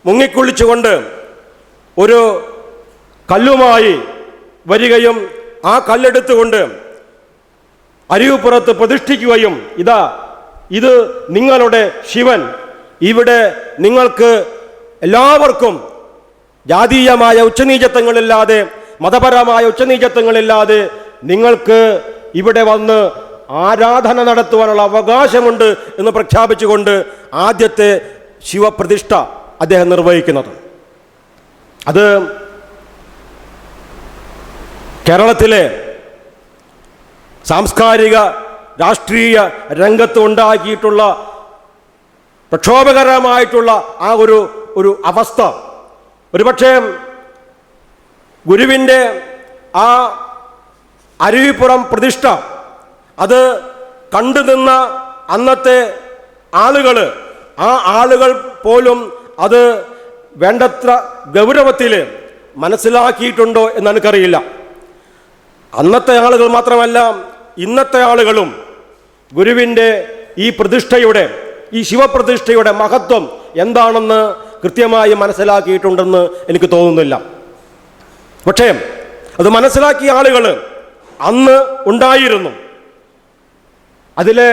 മുങ്ങിക്കുളിച്ചുകൊണ്ട് ഒരു കല്ലുമായി വരികയും ആ കല്ലെടുത്തുകൊണ്ട് അരുവിപ്പുറത്ത് പ്രതിഷ്ഠിക്കുകയും ഇത് നിങ്ങളുടെ ശിവൻ, ഇവിടെ നിങ്ങൾക്ക് എല്ലാവർക്കും ജാതീയമായ ഉച്ചനീചത്വങ്ങളില്ലാതെ മതപരമായ ഉച്ചനീചത്വങ്ങളില്ലാതെ നിങ്ങൾക്ക് ഇവിടെ വന്ന് ആരാധന നടത്തുവാനുള്ള അവകാശമുണ്ട് എന്ന് പ്രഖ്യാപിച്ചുകൊണ്ട് ആദ്യത്തെ ശിവപ്രതിഷ്ഠ അദ്ദേഹം നിർവഹിക്കുന്നത്. അത് കേരളത്തിലെ സാംസ്കാരിക രാഷ്ട്രീയ രംഗത്ത് ഉണ്ടാക്കിയിട്ടുള്ള പ്രക്ഷോഭകരമായിട്ടുള്ള ആ ഒരു അവസ്ഥ, ഒരുപക്ഷെ ഗുരുവിൻ്റെ ആ അരുവിപ്പുറം പ്രതിഷ്ഠ അത് കണ്ടുനിന്ന അന്നത്തെ ആളുകൾ പോലും അത് വേണ്ടത്ര ഗൗരവത്തിൽ മനസ്സിലാക്കിയിട്ടുണ്ടോ എന്ന് എനിക്കറിയില്ല. അന്നത്തെ ആളുകൾ മാത്രമല്ല, ഇന്നത്തെ ആളുകളും ഗുരുവിൻ്റെ ഈ പ്രതിഷ്ഠയുടെ, ഈ ശിവപ്രതിഷ്ഠയുടെ മഹത്വം എന്താണെന്ന് കൃത്യമായി മനസ്സിലാക്കിയിട്ടുണ്ടെന്ന് എനിക്ക് തോന്നുന്നില്ല. പക്ഷേ അത് മനസ്സിലാക്കിയ ആളുകൾ അന്ന് ഉണ്ടായിരുന്നു. അതിലെ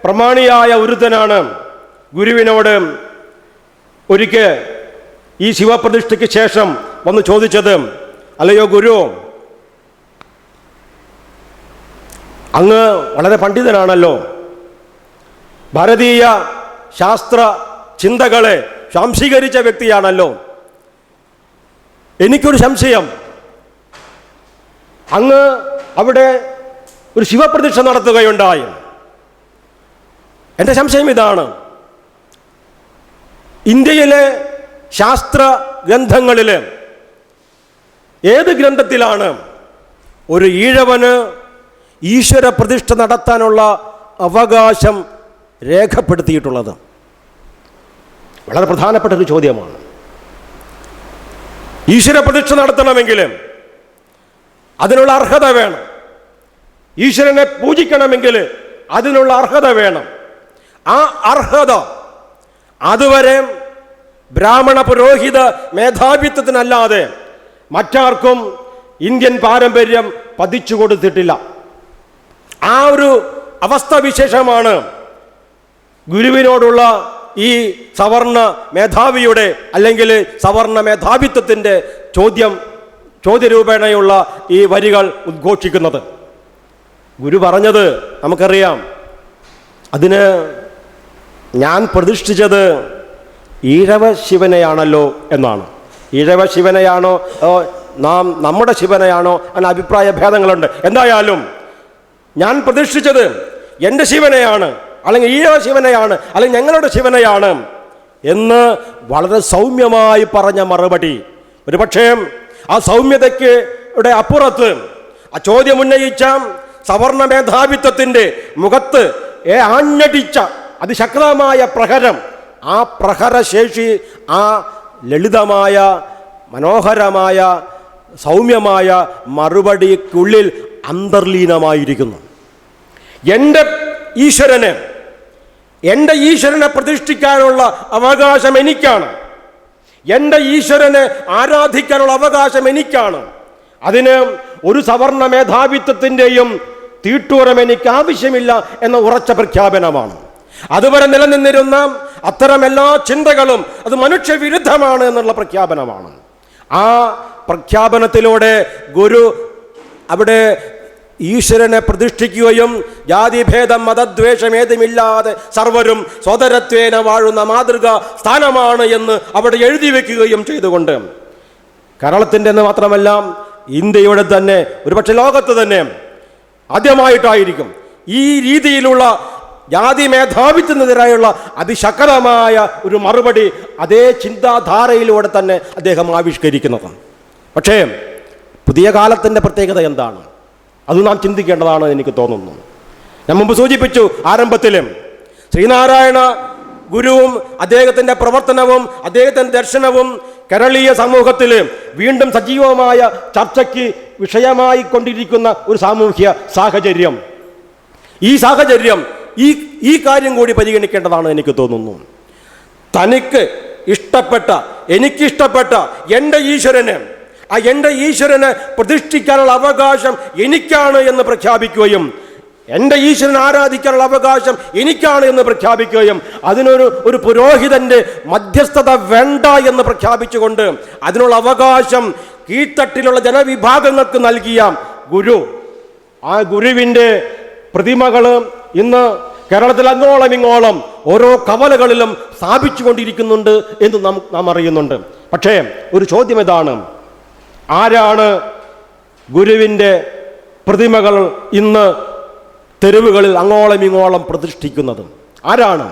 പ്രമാണിയായ ഒരുത്തനാണ് ഗുരുവിനോട് ഒരിക്കൽ ഈ ശിവപ്രതിഷ്ഠയ്ക്ക് ശേഷം വന്ന് ചോദിച്ചത്, അല്ലയോ ഗുരു, അങ്ങ് വളരെ പണ്ഡിതനാണല്ലോ, ഭാരതീയ ശാസ്ത്ര ചിന്തകളെ സ്വാംശീകരിച്ച വ്യക്തിയാണല്ലോ, എനിക്കൊരു സംശയം. അങ്ങ് അവിടെ ഒരു ശിവപ്രതിഷ്ഠ നടത്തുകയുണ്ടായി. എൻ്റെ സംശയം ഇതാണ്, ഇന്ത്യയിലെ ശാസ്ത്ര ഗ്രന്ഥങ്ങളിൽ ഏത് ഗ്രന്ഥത്തിലാണ് ഒരു ഈഴവന് ഈശ്വര പ്രതിഷ്ഠ നടത്താനുള്ള അവകാശം രേഖപ്പെടുത്തിയിട്ടുള്ളത്? വളരെ പ്രധാനപ്പെട്ട ഒരു ചോദ്യമാണ്. ഈശ്വര പ്രതിഷ്ഠ നടത്തണമെങ്കിൽ അതിനുള്ള അർഹത വേണം. ഈശ്വരനെ പൂജിക്കണമെങ്കിൽ അതിനുള്ള അർഹത വേണം. ആ അർഹത അതുവരെ ബ്രാഹ്മണ പുരോഹിത മേധാവിത്വത്തിനല്ലാതെ മറ്റാർക്കും ഇന്ത്യൻ പാരമ്പര്യം പതിച്ചു കൊടുത്തിട്ടില്ല. ആ ഒരു അവസ്ഥാവിശേഷമാണ് ഗുരുവിനോടുള്ള ഈ സവർണ മേധാവിയുടെ അല്ലെങ്കിൽ സവർണ മേധാവിത്വത്തിൻ്റെ ചോദ്യരൂപേണയുള്ള ഈ വരികൾ ഉദ്ഘോഷിക്കുന്നത്. ഗുരു പറഞ്ഞത് നമുക്കറിയാം, അതിന് ഞാൻ പ്രതിഷ്ഠിച്ചത് ഈഴവ ശിവനെയാണല്ലോ എന്നാണ്. ഈഴവ ശിവനെയാണോ നമ്മുടെ ശിവനെയാണോ എന്ന അഭിപ്രായ ഭേദങ്ങളുണ്ട്. എന്തായാലും ഞാൻ പ്രതിഷ്ഠിച്ചത് എൻ്റെ ശിവനെയാണ്, അല്ലെങ്കിൽ ഈഴവ ശിവനെയാണ്, അല്ലെങ്കിൽ ഞങ്ങളുടെ ശിവനെയാണ് എന്ന് വളരെ സൗമ്യമായി പറഞ്ഞ മറുപടി, ഒരു പക്ഷേ ആ സൗമ്യതയ്ക്ക് അപ്പുറത്ത് ആ ചോദ്യം ഉന്നയിച്ച സവർണ മേധാവിത്വത്തിൻ്റെ മുഖത്ത് ആഞ്ഞടിച്ച അതിശക്തമായ പ്രഹരം, ആ പ്രഹരശേഷി ആ ലളിതമായ മനോഹരമായ സൗമ്യമായ മറുപടിക്കുള്ളിൽ അന്തർലീനമായിരിക്കുന്നു. എൻ്റെ ഈശ്വരനെ പ്രതിഷ്ഠിക്കാനുള്ള അവകാശം എനിക്കാണ്. എൻ്റെ ഈശ്വരനെ ആരാധിക്കാനുള്ള അവകാശം എനിക്കാണ്. അതിന് ഒരു സവർണ മേധാവിത്വത്തിൻ്റെയും തീട്ടൂരം എനിക്ക് ആവശ്യമില്ല എന്ന ഉറച്ച പ്രഖ്യാപനമാണ്. അതുവരെ നിലനിന്നിരുന്ന അത്തരം എല്ലാ ചിന്തകളും അത് മനുഷ്യവിരുദ്ധമാണ് എന്നുള്ള പ്രഖ്യാപനമാണ്. ആ പ്രഖ്യാപനത്തിലൂടെ ഗുരു അവിടെ ഈശ്വരനെ പ്രതിഷ്ഠിക്കുകയും ജാതിഭേദം മതദ്വേഷം ഏതുമില്ലാതെ സർവരും സോദരത്വേന വാഴുന്ന മാതൃകാ സ്ഥാനമാണ് എന്ന് അവിടെ എഴുതി വെക്കുകയും ചെയ്തുകൊണ്ട് കേരളത്തിൻ്റെ എന്ന് മാത്രമല്ല ഇന്ത്യയുടെ തന്നെ, ഒരുപക്ഷെ ലോകത്ത് തന്നെ ആദ്യമായിട്ടായിരിക്കും ഈ രീതിയിലുള്ള ജാതി മേധാവിത്വത്തിനെതിരായുള്ള അതിശക്തമായ ഒരു മറുപടി അതേ ചിന്താധാരയിലൂടെ തന്നെ അദ്ദേഹം ആവിഷ്കരിക്കുന്നത്. പക്ഷേ പുതിയ കാലത്തിൻ്റെ പ്രത്യേകത എന്താണ്? അത് നാം ചിന്തിക്കേണ്ടതാണ് എനിക്ക് തോന്നുന്നു. ഞാൻ മുമ്പ് സൂചിപ്പിച്ചു ആരംഭത്തിലും, ശ്രീനാരായണ ഗുരുവും അദ്ദേഹത്തിൻ്റെ പ്രവർത്തനവും അദ്ദേഹത്തിൻ്റെ ദർശനവും കേരളീയ സമൂഹത്തിൽ വീണ്ടും സജീവമായ ചർച്ചയ്ക്ക് വിഷയമായി കൊണ്ടിരിക്കുന്ന ഒരു സാമൂഹ്യ സാഹചര്യം. ഈ സാഹചര്യം ഈ കാര്യം കൂടി പരിഗണിക്കേണ്ടതാണ് എനിക്ക് തോന്നുന്നു. തനിക്ക് ഇഷ്ടപ്പെട്ട, എനിക്കിഷ്ടപ്പെട്ട എൻ്റെ ഈശ്വരനെ പ്രതിഷ്ഠിക്കാനുള്ള അവകാശം എനിക്കാണ് എന്ന് പ്രഖ്യാപിക്കുകയും എൻ്റെ ഈശ്വരനെ ആരാധിക്കാനുള്ള അവകാശം എനിക്കാണ് എന്ന് പ്രഖ്യാപിക്കുകയും അതിനൊരു പുരോഹിതൻ്റെ മധ്യസ്ഥത വേണ്ട എന്ന് പ്രഖ്യാപിച്ചുകൊണ്ട് അതിനുള്ള അവകാശം കീഴ്ത്തട്ടിലുള്ള ജനവിഭാഗങ്ങൾക്ക് നൽകിയ ഗുരു, ആ ഗുരുവിൻ്റെ പ്രതിമകൾ ഇന്ന് കേരളത്തിൽ അങ്ങോളം ഇങ്ങോളം ഓരോ കവലകളിലും സ്ഥാപിച്ചു കൊണ്ടിരിക്കുന്നുണ്ട് എന്ന് നാം അറിയുന്നുണ്ട്. പക്ഷേ ഒരു ചോദ്യം ഇതാണ്, ആരാണ് ഗുരുവിൻ്റെ പ്രതിമകൾ ഇന്ന് തെരുവുകളിൽ അങ്ങോളം ഇങ്ങോളം പ്രതിഷ്ഠിക്കുന്നത്? ആരാണ്?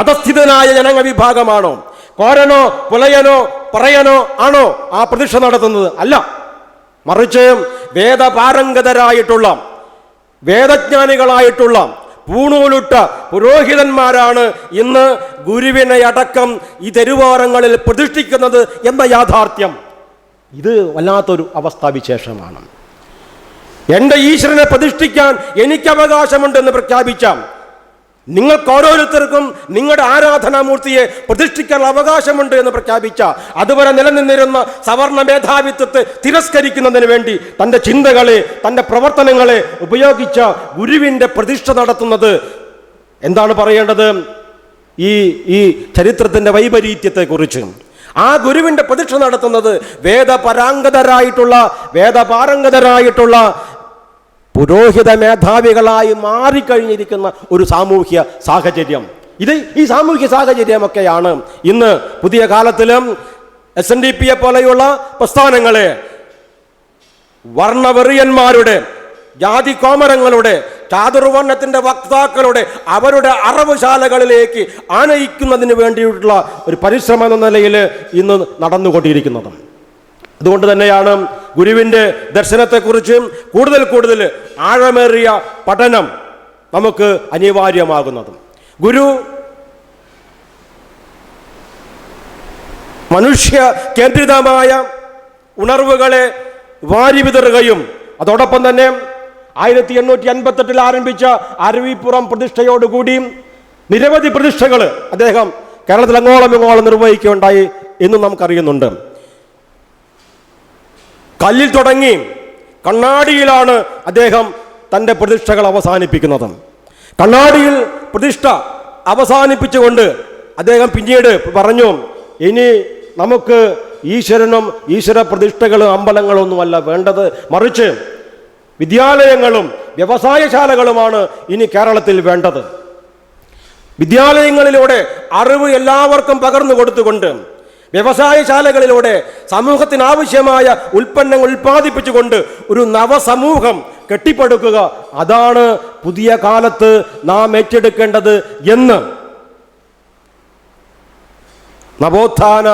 അധസ്ഥിതനായ ജനവിഭാഗമാണോ? കോരനോ പുലയനോ പറയനോ ആണോ ആ പ്രതിഷ്ഠ നടത്തുന്നത്? അല്ല, മറിച്ച് വേദപാരംഗതരായിട്ടുള്ള വേദജ്ഞാനികളായിട്ടുള്ള പൂണൂലുട്ട പുരോഹിതന്മാരാണ് ഇന്ന് ഗുരുവിനെ അടക്കം ഈ തെരുവോരങ്ങളിൽ പ്രതിഷ്ഠിക്കുന്നത് എന്ന യാഥാർത്ഥ്യം ഇത് വല്ലാത്തൊരു അവസ്ഥാവിശേഷമാണ്. എൻ്റെ ഈശ്വരനെ പ്രതിഷ്ഠിക്കാൻ എനിക്ക് അവകാശമുണ്ടെന്ന് പ്രഖ്യാപിച്ച, നിങ്ങൾക്ക് ഓരോരുത്തർക്കും നിങ്ങളുടെ ആരാധനാമൂർത്തിയെ പ്രതിഷ്ഠിക്കാനുള്ള അവകാശമുണ്ട് എന്ന് പ്രഖ്യാപിച്ച, അതുവരെ നിലനിന്നിരുന്ന സവർണ മേധാവിത്വത്തെ തിരസ്കരിക്കുന്നതിന് വേണ്ടി തൻ്റെ ചിന്തകളെ, തൻ്റെ ഈ ചരിത്രത്തിൻ്റെ വൈപരീത്യത്തെക്കുറിച്ച്. ആ ഗുരുവിൻ്റെ പ്രതിഷ്ഠ നടത്തുന്നത് വേദപാരംഗതരായിട്ടുള്ള പുരോഹിത മേധാവികളായി മാറിക്കഴിഞ്ഞിരിക്കുന്ന ഒരു സാമൂഹ്യ സാഹചര്യം. ഈ സാമൂഹ്യ സാഹചര്യമൊക്കെയാണ് ഇന്ന് പുതിയ കാലത്തിലും SNDPയെ പോലെയുള്ള പ്രസ്ഥാനങ്ങളെ വർണ്ണവെറിയന്മാരുടെ, ജാതി കോമരങ്ങളുടെ, ചാതുർവർണ്ണത്തിൻ്റെ വക്താക്കളുടെ അവരുടെ അറവുശാലകളിലേക്ക് ആനയിക്കുന്നതിന് വേണ്ടിയിട്ടുള്ള ഒരു പരിശ്രമം എന്ന നിലയിൽ ഇന്ന് നടന്നുകൊണ്ടിരിക്കുന്നത്. അതുകൊണ്ട് തന്നെയാണ് ഗുരുവിൻ്റെ ദർശനത്തെക്കുറിച്ച് കൂടുതൽ ആഴമേറിയ പഠനം നമുക്ക് അനിവാര്യമാകുന്നത്. ഗുരു മനുഷ്യ കേന്ദ്രിതമായ ഉണർവുകളെ വാരി വിതറുകയും അതോടൊപ്പം തന്നെ 1858 ആരംഭിച്ച അരുവിപ്പുറം പ്രതിഷ്ഠയോടുകൂടി നിരവധി പ്രതിഷ്ഠകൾ അദ്ദേഹം കേരളത്തിൽ അങ്ങോളം നിർവഹിക്കുകയുണ്ടായി എന്നും നമുക്കറിയുന്നുണ്ട്. കല്ലിൽ തുടങ്ങി കണ്ണാടിയിലാണ് അദ്ദേഹം തൻ്റെ പ്രതിഷ്ഠകൾ അവസാനിപ്പിക്കുന്നത്. കണ്ണാടിയിൽ പ്രതിഷ്ഠ അവസാനിപ്പിച്ചുകൊണ്ട് അദ്ദേഹം പിന്നീട് പറഞ്ഞു, ഇനി നമുക്ക് ഈശ്വരനും ഈശ്വര പ്രതിഷ്ഠകളും അമ്പലങ്ങളൊന്നുമല്ല വേണ്ടത്, മറിച്ച് വിദ്യാലയങ്ങളും വ്യവസായശാലകളുമാണ് ഇനി കേരളത്തിൽ വേണ്ടത്. വിദ്യാലയങ്ങളിലൂടെ അറിവ് എല്ലാവർക്കും പകർന്നു കൊടുത്തുകൊണ്ട്, വ്യവസായശാലകളിലൂടെ സമൂഹത്തിനാവശ്യമായ ഉൽപ്പന്നങ്ങൾ ഉൽപ്പാദിപ്പിച്ചുകൊണ്ട് ഒരു നവസമൂഹം കെട്ടിപ്പടുക്കുക, അതാണ് പുതിയ കാലത്ത് നാം ഏറ്റെടുക്കേണ്ടത് എന്ന് നവോത്ഥാന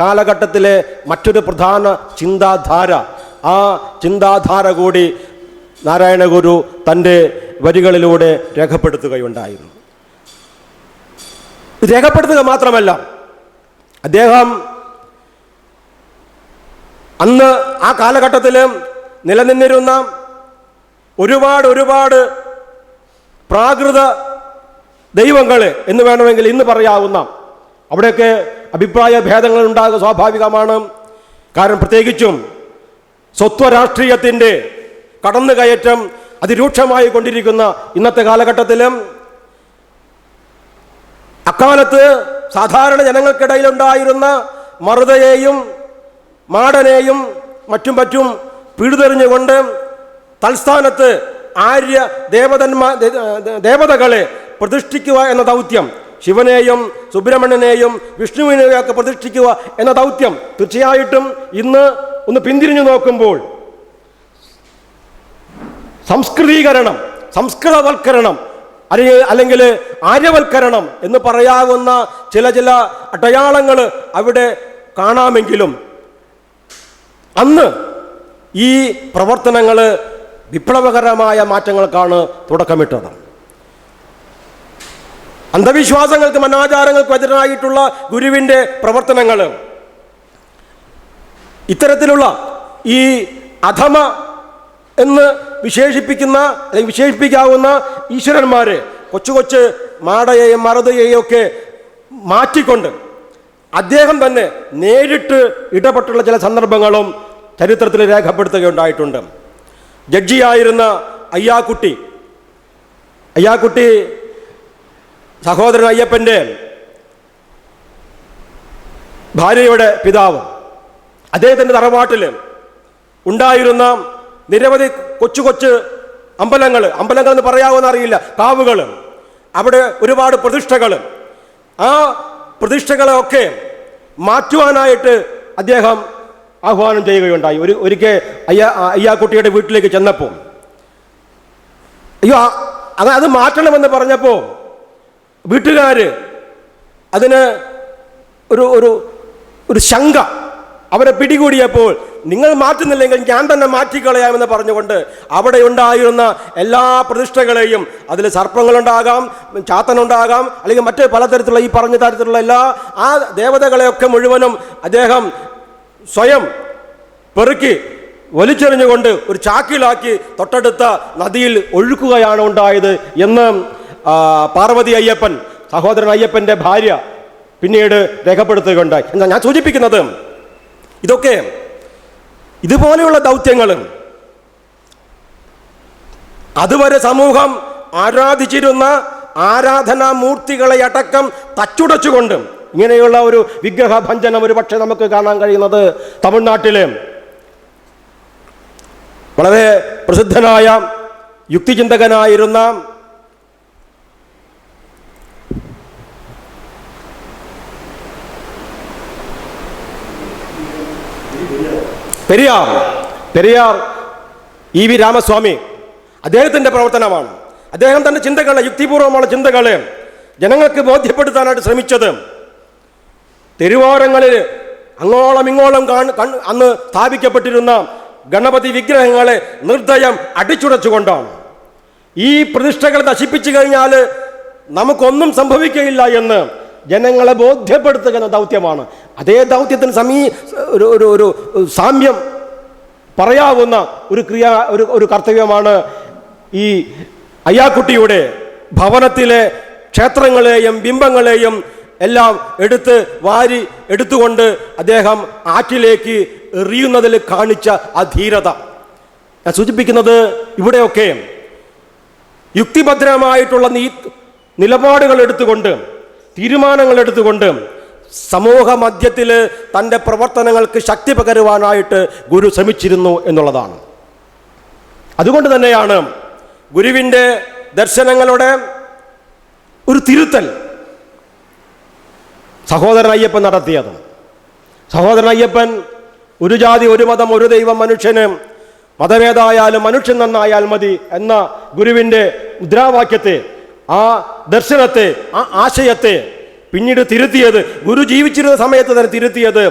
കാലഘട്ടത്തിലെ മറ്റൊരു പ്രധാന ചിന്താധാര, ആ ചിന്താധാര കൂടി നാരായണ ഗുരു തൻ്റെ വരികളിലൂടെ രേഖപ്പെടുത്തുകയുണ്ടായിരുന്നു. രേഖപ്പെടുത്തുക മാത്രമല്ല, അദ്ദേഹം അന്ന് ആ കാലഘട്ടത്തിൽ നിലനിന്നിരുന്ന ഒരുപാട് പ്രാകൃത ദൈവങ്ങൾ എന്ന് വേണമെങ്കിൽ ഇന്ന് പറയാവുന്ന, അവിടെയൊക്കെ അഭിപ്രായ ഭേദങ്ങൾ ഉണ്ടാകുക സ്വാഭാവികമാണ്. കാരണം പ്രത്യേകിച്ചും സ്വത്വരാഷ്ട്രീയത്തിൻ്റെ കടന്നുകയറ്റം അതിരൂക്ഷമായി കൊണ്ടിരിക്കുന്ന ഇന്നത്തെ കാലഘട്ടത്തിലും അക്കാലത്ത് സാധാരണ ജനങ്ങൾക്കിടയിലുണ്ടായിരുന്ന മറുതയെയും മാടനെയും മറ്റും പിഴുതെറിഞ്ഞുകൊണ്ട് തൽസ്ഥാനത്ത് ആര്യ ദേവതകളെ പ്രതിഷ്ഠിക്കുക എന്ന ദൗത്യം, ശിവനെയും സുബ്രഹ്മണ്യനെയും വിഷ്ണുവിനെയും ഒക്കെ പ്രതിഷ്ഠിക്കുക എന്ന ദൗത്യം തീർച്ചയായിട്ടും ഇന്ന് ഒന്ന് പിന്തിരിഞ്ഞു നോക്കുമ്പോൾ സംസ്കൃതീകരണം, സംസ്കൃതവൽക്കരണം അല്ലെങ്കിൽ ആര്യവൽക്കരണം എന്ന് പറയാവുന്ന ചില അടയാളങ്ങൾ അവിടെ കാണാമെങ്കിലും അന്ന് ഈ പ്രവർത്തനങ്ങൾ വിപ്ലവകരമായ മാറ്റങ്ങൾക്കാണ് തുടക്കമിട്ടത്. അന്ധവിശ്വാസങ്ങൾക്കും അനാചാരങ്ങൾക്കും എതിരായിട്ടുള്ള ഗുരുവിൻ്റെ പ്രവർത്തനങ്ങൾ, ഇത്തരത്തിലുള്ള ഈ അധമ എന്ന് വിശേഷിപ്പിക്കാവുന്ന ഈശ്വരന്മാരെ, കൊച്ചു മാടയെയും മറുതയെയും ഒക്കെ മാറ്റിക്കൊണ്ട് അദ്ദേഹം തന്നെ നേരിട്ട് ഇടപെട്ടുള്ള ചില സന്ദർഭങ്ങളും ചരിത്രത്തിൽ രേഖപ്പെടുത്തുകയുണ്ടായിട്ടുണ്ട്. ജഡ്ജിയായിരുന്ന അയ്യാക്കുട്ടി സഹോദരൻ അയ്യപ്പൻ്റെ ഭാര്യയുടെ പിതാവ്, അദ്ദേഹത്തിൻ്റെ തറവാട്ടിൽ ഉണ്ടായിരുന്ന നിരവധി കൊച്ചു അമ്പലങ്ങൾ എന്ന് പറയാവുന്ന അറിയില്ല, കാവുകൾ, അവിടെ ഒരുപാട് പ്രതിഷ്ഠകൾ, ആ പ്രതിഷ്ഠകളെയൊക്കെ മാറ്റുവാനായിട്ട് അദ്ദേഹം ആഹ്വാനം ചെയ്യുകയുണ്ടായി. ഒരിക്കൽ അയ്യാക്കുട്ടിയുടെ വീട്ടിലേക്ക് ചെന്നപ്പോൾ അത് മാറ്റണമെന്ന് പറഞ്ഞപ്പോൾ വീട്ടുകാർ അതിന് ഒരു ശങ്ക അവരെ പിടികൂടിയപ്പോൾ, നിങ്ങൾ മാറ്റുന്നില്ലെങ്കിൽ ഞാൻ തന്നെ മാറ്റിക്കളയാമെന്ന് പറഞ്ഞുകൊണ്ട് അവിടെ ഉണ്ടായിരുന്ന എല്ലാ പ്രതിഷ്ഠകളെയും, അതിൽ സർപ്പങ്ങളുണ്ടാകാം, ചാത്തനുണ്ടാകാം, അല്ലെങ്കിൽ മറ്റ് പലതരത്തിലുള്ള ഈ പറഞ്ഞ തരത്തിലുള്ള എല്ലാ ആ ദേവതകളെയൊക്കെ മുഴുവനും അദ്ദേഹം സ്വയം പെറുക്കി വലിച്ചെറിഞ്ഞുകൊണ്ട് ഒരു ചാക്കിലാക്കി തൊട്ടടുത്ത നദിയിൽ ഒഴുക്കുകയാണ് ഉണ്ടായത് എന്ന് പാർവതി അയ്യപ്പൻ, സഹോദരൻ അയ്യപ്പൻ്റെ ഭാര്യ, പിന്നീട് രേഖപ്പെടുത്തുകയുണ്ടായി. എന്നാൽ ഞാൻ സൂചിപ്പിക്കുന്നത് ഇതൊക്കെ ഇതുപോലെയുള്ള ദൗത്യങ്ങൾ അതുവരെ സമൂഹം ആരാധിച്ചിരുന്ന ആരാധനാമൂർത്തികളെ അടക്കം തച്ചുടച്ചുകൊണ്ട് ഇങ്ങനെയുള്ള ഒരു വിഗ്രഹ ഭഞ്ജനം ഒരു പക്ഷേ നമുക്ക് കാണാൻ കഴിയുന്നത് തമിഴ്നാട്ടിലെ വളരെ പ്രസിദ്ധനായ യുക്തിചിന്തകനായിരുന്ന പെരിയാർ EV രാമസ്വാമി, അദ്ദേഹത്തിൻ്റെ പ്രവർത്തനമാണ്. അദ്ദേഹം തൻ്റെ ചിന്തകളെ, യുക്തിപൂർവ്വമുള്ള ചിന്തകളെ ജനങ്ങൾക്ക് ബോധ്യപ്പെടുത്താനായിട്ട് ശ്രമിച്ചത് തെരുവോരങ്ങളിൽ അങ്ങോളം ഇങ്ങോളം അന്ന് സ്ഥാപിക്കപ്പെട്ടിരുന്ന ഗണപതി വിഗ്രഹങ്ങളെ നിർദ്ദയം അടിച്ചുടച്ചുകൊണ്ടാണ്. ഈ പ്രതിഷ്ഠകൾ നശിപ്പിച്ചു കഴിഞ്ഞാൽ നമുക്കൊന്നും സംഭവിക്കുകയില്ല എന്ന് ജനങ്ങളെ ബോധ്യപ്പെടുത്തുക എന്ന ദൗത്യമാണ്. അതേ ദൗത്യത്തിന് ഒരു സാമ്യം പറയാവുന്ന ഒരു ഒരു കർത്തവ്യമാണ് ഈ അയ്യാക്കുട്ടിയുടെ ഭവനത്തിലെ ക്ഷേത്രങ്ങളെയും ബിംബങ്ങളെയും എല്ലാം എടുത്തുകൊണ്ട് അദ്ദേഹം ആറ്റിലേക്ക് എറിയുന്നതിൽ കാണിച്ച ആ ധീരത. ഞാൻ സൂചിപ്പിക്കുന്നത് ഇവിടെയൊക്കെ യുക്തിഭദ്രമായിട്ടുള്ള നിലപാടുകൾ എടുത്തുകൊണ്ട്, തീരുമാനങ്ങൾ എടുത്തുകൊണ്ട് സമൂഹ മധ്യത്തിൽ തൻ്റെ പ്രവർത്തനങ്ങൾക്ക് ശക്തി പകരുവാനായിട്ട് ഗുരു ശ്രമിച്ചിരുന്നു എന്നുള്ളതാണ്. അതുകൊണ്ട് തന്നെയാണ് ഗുരുവിൻ്റെ ദർശനങ്ങളുടെ ഒരു തിരുത്തൽ സഹോദരൻ അയ്യപ്പൻ നടത്തിയത്. സഹോദരൻ അയ്യപ്പൻ ഒരു ജാതി ഒരു മതം ഒരു ദൈവം മനുഷ്യന്, മതമേതായാലും മനുഷ്യൻ നന്നായാൽ മതി എന്ന ഗുരുവിൻ്റെ മുദ്രാവാക്യത്തെ, ആ ദർശനത്തെ, ആ ആശയത്തെ പിന്നീട് തിരുത്തിയത്, ഗുരു ജീവിച്ചിരുന്ന സമയത്ത് തന്നെ തിരുത്തിയത്,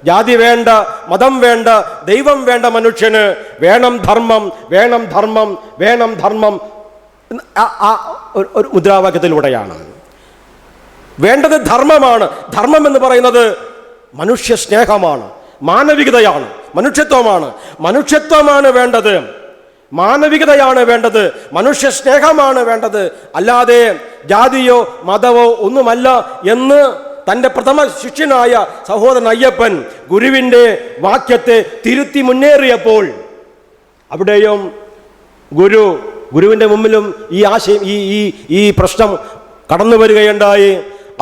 ജാതി വേണ്ട, മതം വേണ്ട, ദൈവം വേണ്ട, മനുഷ്യന് വേണം ധർമ്മം, വേണം ധർമ്മം, വേണം ധർമ്മം ഒരു മുദ്രാവാക്യത്തിലൂടെയാണ്. വേണ്ടത് ധർമ്മമാണ്. ധർമ്മം എന്ന് പറയുന്നത് മനുഷ്യ സ്നേഹമാണ്, മാനവികതയാണ്, മനുഷ്യത്വമാണ് വേണ്ടത്, മാനവികതയാണ് വേണ്ടത്, മനുഷ്യ സ്നേഹമാണ് വേണ്ടത്. അല്ലാതെ ജാതിയോ മതമോ ഒന്നുമല്ല എന്ന് തൻ്റെ പ്രഥമ ശിഷ്യനായ സഹോദരൻ അയ്യപ്പൻ ഗുരുവിൻ്റെ വാക്യത്തെ തിരുത്തി മുന്നേറിയപ്പോൾ അവിടെയും ഗുരുവിൻ്റെ മുമ്പിലും ഈ ആശയം ഈ പ്രശ്നം കടന്നു വരികയുണ്ടായി.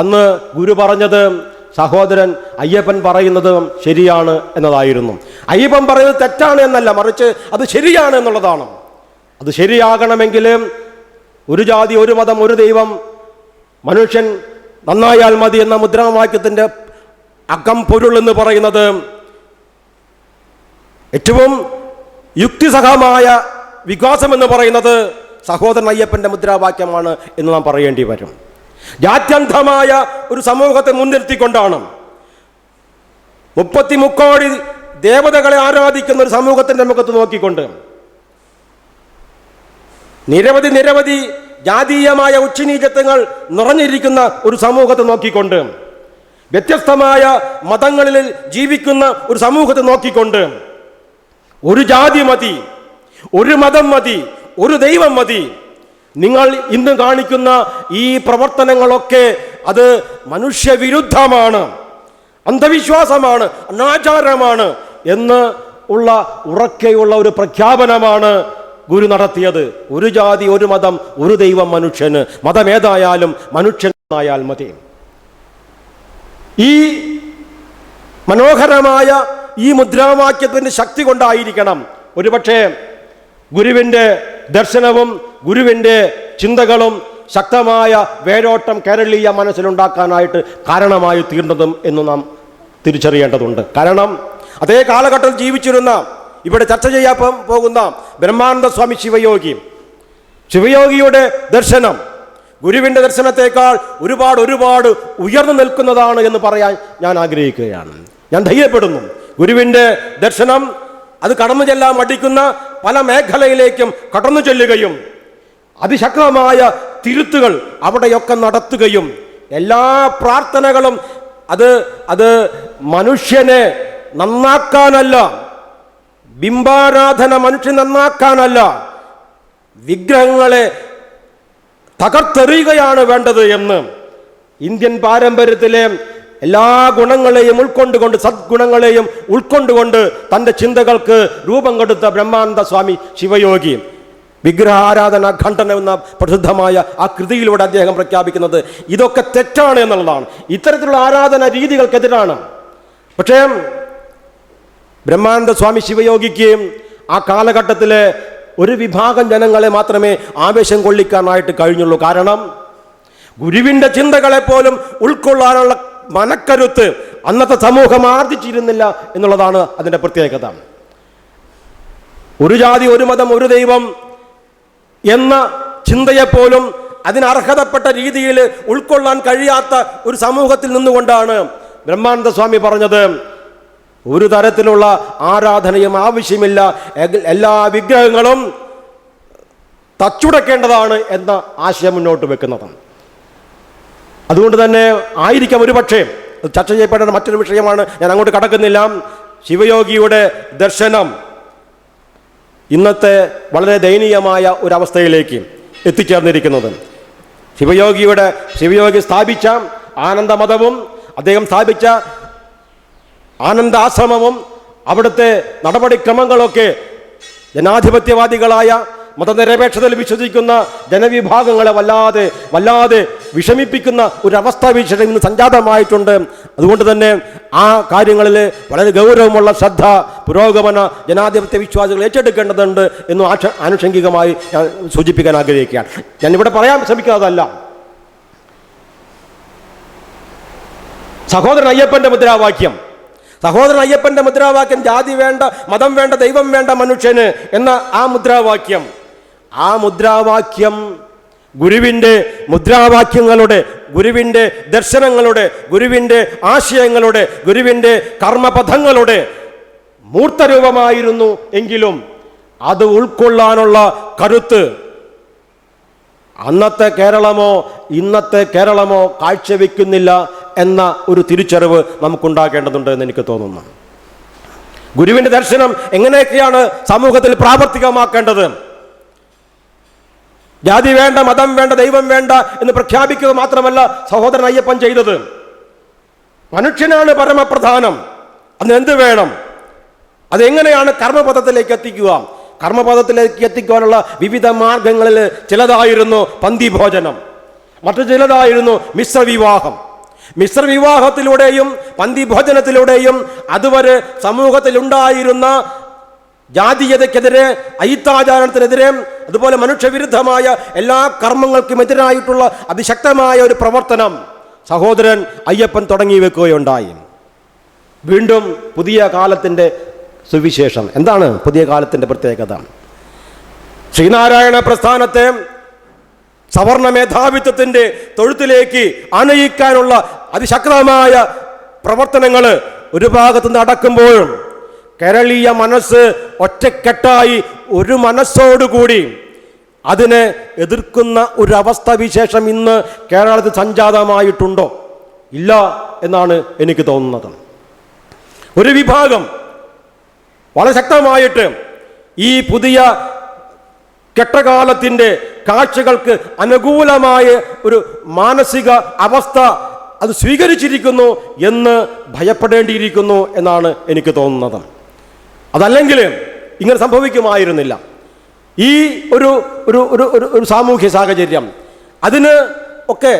അന്ന് ഗുരു പറഞ്ഞത് സഹോദരൻ അയ്യപ്പൻ പറയുന്നത് ശരിയാണ് എന്നതായിരുന്നു. അയ്യപ്പൻ പറയുന്നത് തെറ്റാണ് എന്നല്ല, മറിച്ച് അത് ശരിയാണ് എന്നുള്ളതാണ്. അത് ശരിയാകണമെങ്കിൽ ഒരു ജാതി ഒരു മതം ഒരു ദൈവം, മനുഷ്യൻ നന്നായാൽ മതി എന്ന മുദ്രാവാക്യത്തിൻ്റെ അകം പൊരുൾ എന്ന് പറയുന്നത് ഏറ്റവും യുക്തിസഹമായ വികാസം എന്ന് പറയുന്നത് സഹോദരൻ അയ്യപ്പൻ്റെ മുദ്രാവാക്യമാണ് എന്ന് നാം പറയേണ്ടി വരും. ജാത്യന്ധമായ ഒരു സമൂഹത്തെ മുൻനിർത്തിക്കൊണ്ടാണ്, 33 കോടി ദേവതകളെ ആരാധിക്കുന്ന ഒരു സമൂഹത്തിൻ്റെ മുഖത്ത് നോക്കിക്കൊണ്ട്, നിരവധി ജാതീയമായ ഉച്ചനീചത്വങ്ങൾ നിറഞ്ഞിരിക്കുന്ന ഒരു സമൂഹത്തെ നോക്കിക്കൊണ്ട്, വ്യത്യസ്തമായ മതങ്ങളിൽ ജീവിക്കുന്ന ഒരു സമൂഹത്തെ നോക്കിക്കൊണ്ട്, ഒരു ജാതി മതി, ഒരു മതം മതി, ഒരു ദൈവം മതി, നിങ്ങൾ ഇന്ന് കാണിക്കുന്ന ഈ പ്രവർത്തനങ്ങളൊക്കെ അത് മനുഷ്യവിരുദ്ധമാണ്, അന്ധവിശ്വാസമാണ്, അനാചാരമാണ് എന്ന് ഉറക്കെയുള്ള ഒരു പ്രഖ്യാപനമാണ് ഗുരു നടത്തിയത്. ഒരു ജാതി ഒരു മതം ഒരു ദൈവം മനുഷ്യന്, മതമേതായാലും മനുഷ്യനായാൽ മതി. ഈ മനോഹരമായ ഈ മുദ്രാവാക്യത്തിൻ്റെ ശക്തി കൊണ്ടായിരിക്കണം ഒരുപക്ഷെ ഗുരുവിൻ്റെ ദർശനവും ഗുരുവിൻ്റെ ചിന്തകളും ശക്തമായ വേരോട്ടം കേരളീയ മനസ്സിലുണ്ടാക്കാനായിട്ട് കാരണമായി തീർന്നതും എന്ന് നാം തിരിച്ചറിയേണ്ടതുണ്ട്. കാരണം അതേ കാലഘട്ടത്തിൽ ജീവിച്ചിരുന്ന, ഇവിടെ ചർച്ച ചെയ്യാൻ പോകുന്ന ബ്രഹ്മാനന്ദ സ്വാമി ശിവയോഗിയുടെ ദർശനം ഗുരുവിൻ്റെ ദർശനത്തെക്കാൾ ഒരുപാട് ഉയർന്നു നിൽക്കുന്നതാണ് എന്ന് പറയാൻ ഞാൻ ആഗ്രഹിക്കുകയാണ്. ഞാൻ ധൈര്യപ്പെടുന്നു. ഗുരുവിൻ്റെ ദർശനം അത് കടന്നു ചെല്ലാൻ മടിക്കുന്ന പല മേഖലയിലേക്കും കടന്നു ചെല്ലുകയും അതിശക്തമായ തിരുത്തുകൾ അവിടെയൊക്കെ നടത്തുകയും എല്ലാ പ്രാർത്ഥനകളും അത് മനുഷ്യനെ നന്നാക്കാനല്ല, ബിംബാരാധന മനുഷ്യൻ നന്നാക്കാനല്ല, വിഗ്രഹങ്ങളെ തകർത്തെറിയുകയാണ് വേണ്ടത് എന്ന് ഇന്ത്യൻ പാരമ്പര്യത്തിലെ എല്ലാ ഗുണങ്ങളെയും ഉൾക്കൊണ്ടുകൊണ്ട്, സദ്ഗുണങ്ങളെയും ഉൾക്കൊണ്ടുകൊണ്ട് തൻ്റെ ചിന്തകൾക്ക് രൂപം കൊടുത്ത ബ്രഹ്മാനന്ദ സ്വാമി ശിവയോഗി വിഗ്രഹാരാധന ഖണ്ഡനം എന്ന പ്രസിദ്ധമായ ആ കൃതിയിലൂടെ അദ്ദേഹം പ്രഖ്യാപിക്കുന്നത് ഇതൊക്കെ തെറ്റാണ് എന്നുള്ളതാണ്. ഇത്തരത്തിലുള്ള ആരാധന രീതികൾക്കെതിരാണ്. പക്ഷേ ബ്രഹ്മാനന്ദ സ്വാമി ശിവയോഗിക്ക് ആ കാലഘട്ടത്തിലെ ഒരു വിഭാഗം ജനങ്ങളെ മാത്രമേ ആവേശം കൊള്ളിക്കാനായിട്ട് കഴിഞ്ഞുള്ളൂ. കാരണം ഗുരുവിൻ്റെ ചിന്തകളെ പോലും ഉൾക്കൊള്ളാനുള്ള മനക്കരുത്ത് അന്നത്തെ സമൂഹം ആർജിച്ചിരുന്നില്ല എന്നുള്ളതാണ് അതിൻ്റെ പ്രത്യേകത. ഒരു ജാതി, ഒരു മതം, ഒരു ദൈവം എന്ന ചിന്തയെപ്പോലും അതിനർഹതപ്പെട്ട രീതിയിൽ ഉൾക്കൊള്ളാൻ കഴിയാത്ത ഒരു സമൂഹത്തിൽ നിന്നുകൊണ്ടാണ് ബ്രഹ്മാനന്ദ സ്വാമി പറഞ്ഞത് ഒരു തരത്തിലുള്ള ആരാധനയും ആവശ്യമില്ല, എല്ലാ വിഗ്രഹങ്ങളും തച്ചുടക്കേണ്ടതാണ് എന്ന ആശയം മുന്നോട്ട് വെക്കുന്നത്. അതുകൊണ്ട് തന്നെ ആയിരിക്കാം ഒരുപക്ഷേ ചർച്ച ചെയ്യപ്പെടേണ്ട മറ്റൊരു വിഷയമാണ്, ഞാൻ അങ്ങോട്ട് കടക്കുന്നില്ല. ശിവയോഗിയുടെ ദർശനം ഇന്നത്തെ വളരെ ദയനീയമായ ഒരവസ്ഥയിലേക്ക് എത്തിച്ചേർന്നിരിക്കുന്നത്. ശിവയോഗി സ്ഥാപിച്ച ആനന്ദമതവും അദ്ദേഹം സ്ഥാപിച്ച ആനന്ദാശ്രമവും അവിടുത്തെ നടപടിക്രമങ്ങളൊക്കെ ജനാധിപത്യവാദികളായ മതനിരപേക്ഷതയിൽ വിശ്വസിക്കുന്ന ജനവിഭാഗങ്ങളെ വല്ലാതെ വിഷമിപ്പിക്കുന്ന ഒരവസ്ഥ വിശേഷം ഇന്ന് സംജാതമായിട്ടുണ്ട്. അതുകൊണ്ട് തന്നെ ആ കാര്യങ്ങളിൽ വളരെ ഗൗരവമുള്ള ശ്രദ്ധ പുരോഗമന ജനാധിപത്യ വിശ്വാസികൾ ഏറ്റെടുക്കേണ്ടതുണ്ട് എന്ന് ആനുഷംഗികമായി ഞാൻ സൂചിപ്പിക്കാൻ ആഗ്രഹിക്കുകയാണ്. ഞാനിവിടെ പറയാൻ ശ്രമിക്കുന്നതല്ല. സഹോദരൻ അയ്യപ്പന്റെ മുദ്രാവാക്യം ജാതി വേണ്ട, മതം വേണ്ട, ദൈവം വേണ്ട മനുഷ്യന് എന്ന ആ മുദ്രാവാക്യം ഗുരുവിൻ്റെ മുദ്രാവാക്യങ്ങളുടെ, ഗുരുവിൻ്റെ ദർശനങ്ങളുടെ, ഗുരുവിൻ്റെ ആശയങ്ങളുടെ, ഗുരുവിൻ്റെ കർമ്മപഥങ്ങളുടെ മൂർത്തരൂപമായിരുന്നു എങ്കിലും അത് ഉൾക്കൊള്ളാനുള്ള കരുത്ത് അന്നത്തെ കേരളമോ ഇന്നത്തെ കേരളമോ കാഴ്ചവെക്കുന്നില്ല എന്ന ഒരു തിരിച്ചറിവ് നമുക്കുണ്ടാകേണ്ടതുണ്ട് എന്ന് എനിക്ക് തോന്നുന്നു. ഗുരുവിൻ്റെ ദർശനം എങ്ങനെയൊക്കെയാണ് സമൂഹത്തിൽ പ്രാവർത്തികമാക്കേണ്ടത്? ജാതി വേണ്ട, മതം വേണ്ട, ദൈവം വേണ്ട എന്ന് പ്രഖ്യാപിക്കുക മാത്രമല്ല സഹോദരൻ അയ്യപ്പൻ ചെയ്തത്. മനുഷ്യനാണ് പരമപ്രധാനം, അന്ന് എന്ത് വേണം, അതെങ്ങനെയാണ് കർമ്മപദത്തിലേക്ക് എത്തിക്കുക? കർമ്മപദത്തിലേക്ക് എത്തിക്കുവാനുള്ള വിവിധ മാർഗങ്ങളിൽ ചിലതായിരുന്നു പന്തിഭോജനം, മറ്റു ചിലതായിരുന്നു മിശ്രവിവാഹം. മിശ്രവിവാഹത്തിലൂടെയും പന്തിഭോജനത്തിലൂടെയും അതുവരെ സമൂഹത്തിലുണ്ടായിരുന്ന ജാതീയതയ്ക്കെതിരെ, അയിത്താചാരണത്തിനെതിരെ, അതുപോലെ മനുഷ്യവിരുദ്ധമായ എല്ലാ കർമ്മങ്ങൾക്കുമെതിരായിട്ടുള്ള അതിശക്തമായ ഒരു പ്രവർത്തനം സഹോദരൻ അയ്യപ്പൻ തുടങ്ങി വെക്കുകയുണ്ടായി. വീണ്ടും പുതിയ കാലത്തിൻ്റെ സുവിശേഷം എന്താണ്? പുതിയ കാലത്തിൻ്റെ പ്രത്യേകത ശ്രീനാരായണ പ്രസ്ഥാനത്തെ സവർണ മേധാവിത്വത്തിൻ്റെ തൊഴുത്തിലേക്ക് ആനയിക്കാനുള്ള അതിശക്തമായ പ്രവർത്തനങ്ങൾ ഒരു ഭാഗത്ത് നടക്കുമ്പോഴും കേരളീയ മനസ്സ് ഒറ്റക്കെട്ടായി ഒരു മനസ്സോടുകൂടി അതിനെ എതിർക്കുന്ന ഒരു അവസ്ഥ വിശേഷം ഇന്ന് കേരളത്തിൽ സംജാതമായിട്ടുണ്ടോ? ഇല്ല എന്നാണ് എനിക്ക് തോന്നുന്നത്. ഒരു വിഭാഗം വളരെ ശക്തമായിട്ട് ഈ പുതിയ കെട്ടകാലത്തിൻ്റെ കാഴ്ചകൾക്ക് അനുകൂലമായ ഒരു മാനസിക അവസ്ഥ അത് സ്വീകരിച്ചിരിക്കുന്നു എന്ന് ഭയപ്പെടേണ്ടിയിരിക്കുന്നു എന്നാണ് എനിക്ക് തോന്നുന്നത്. അതല്ലെങ്കിൽ ഇങ്ങനെ സംഭവിക്കുമായിരുന്നില്ല. ഈ ഒരു ഒരു ഒരു ഒരു സാമൂഹ്യ സാഹചര്യം അതിന് ഒക്കെ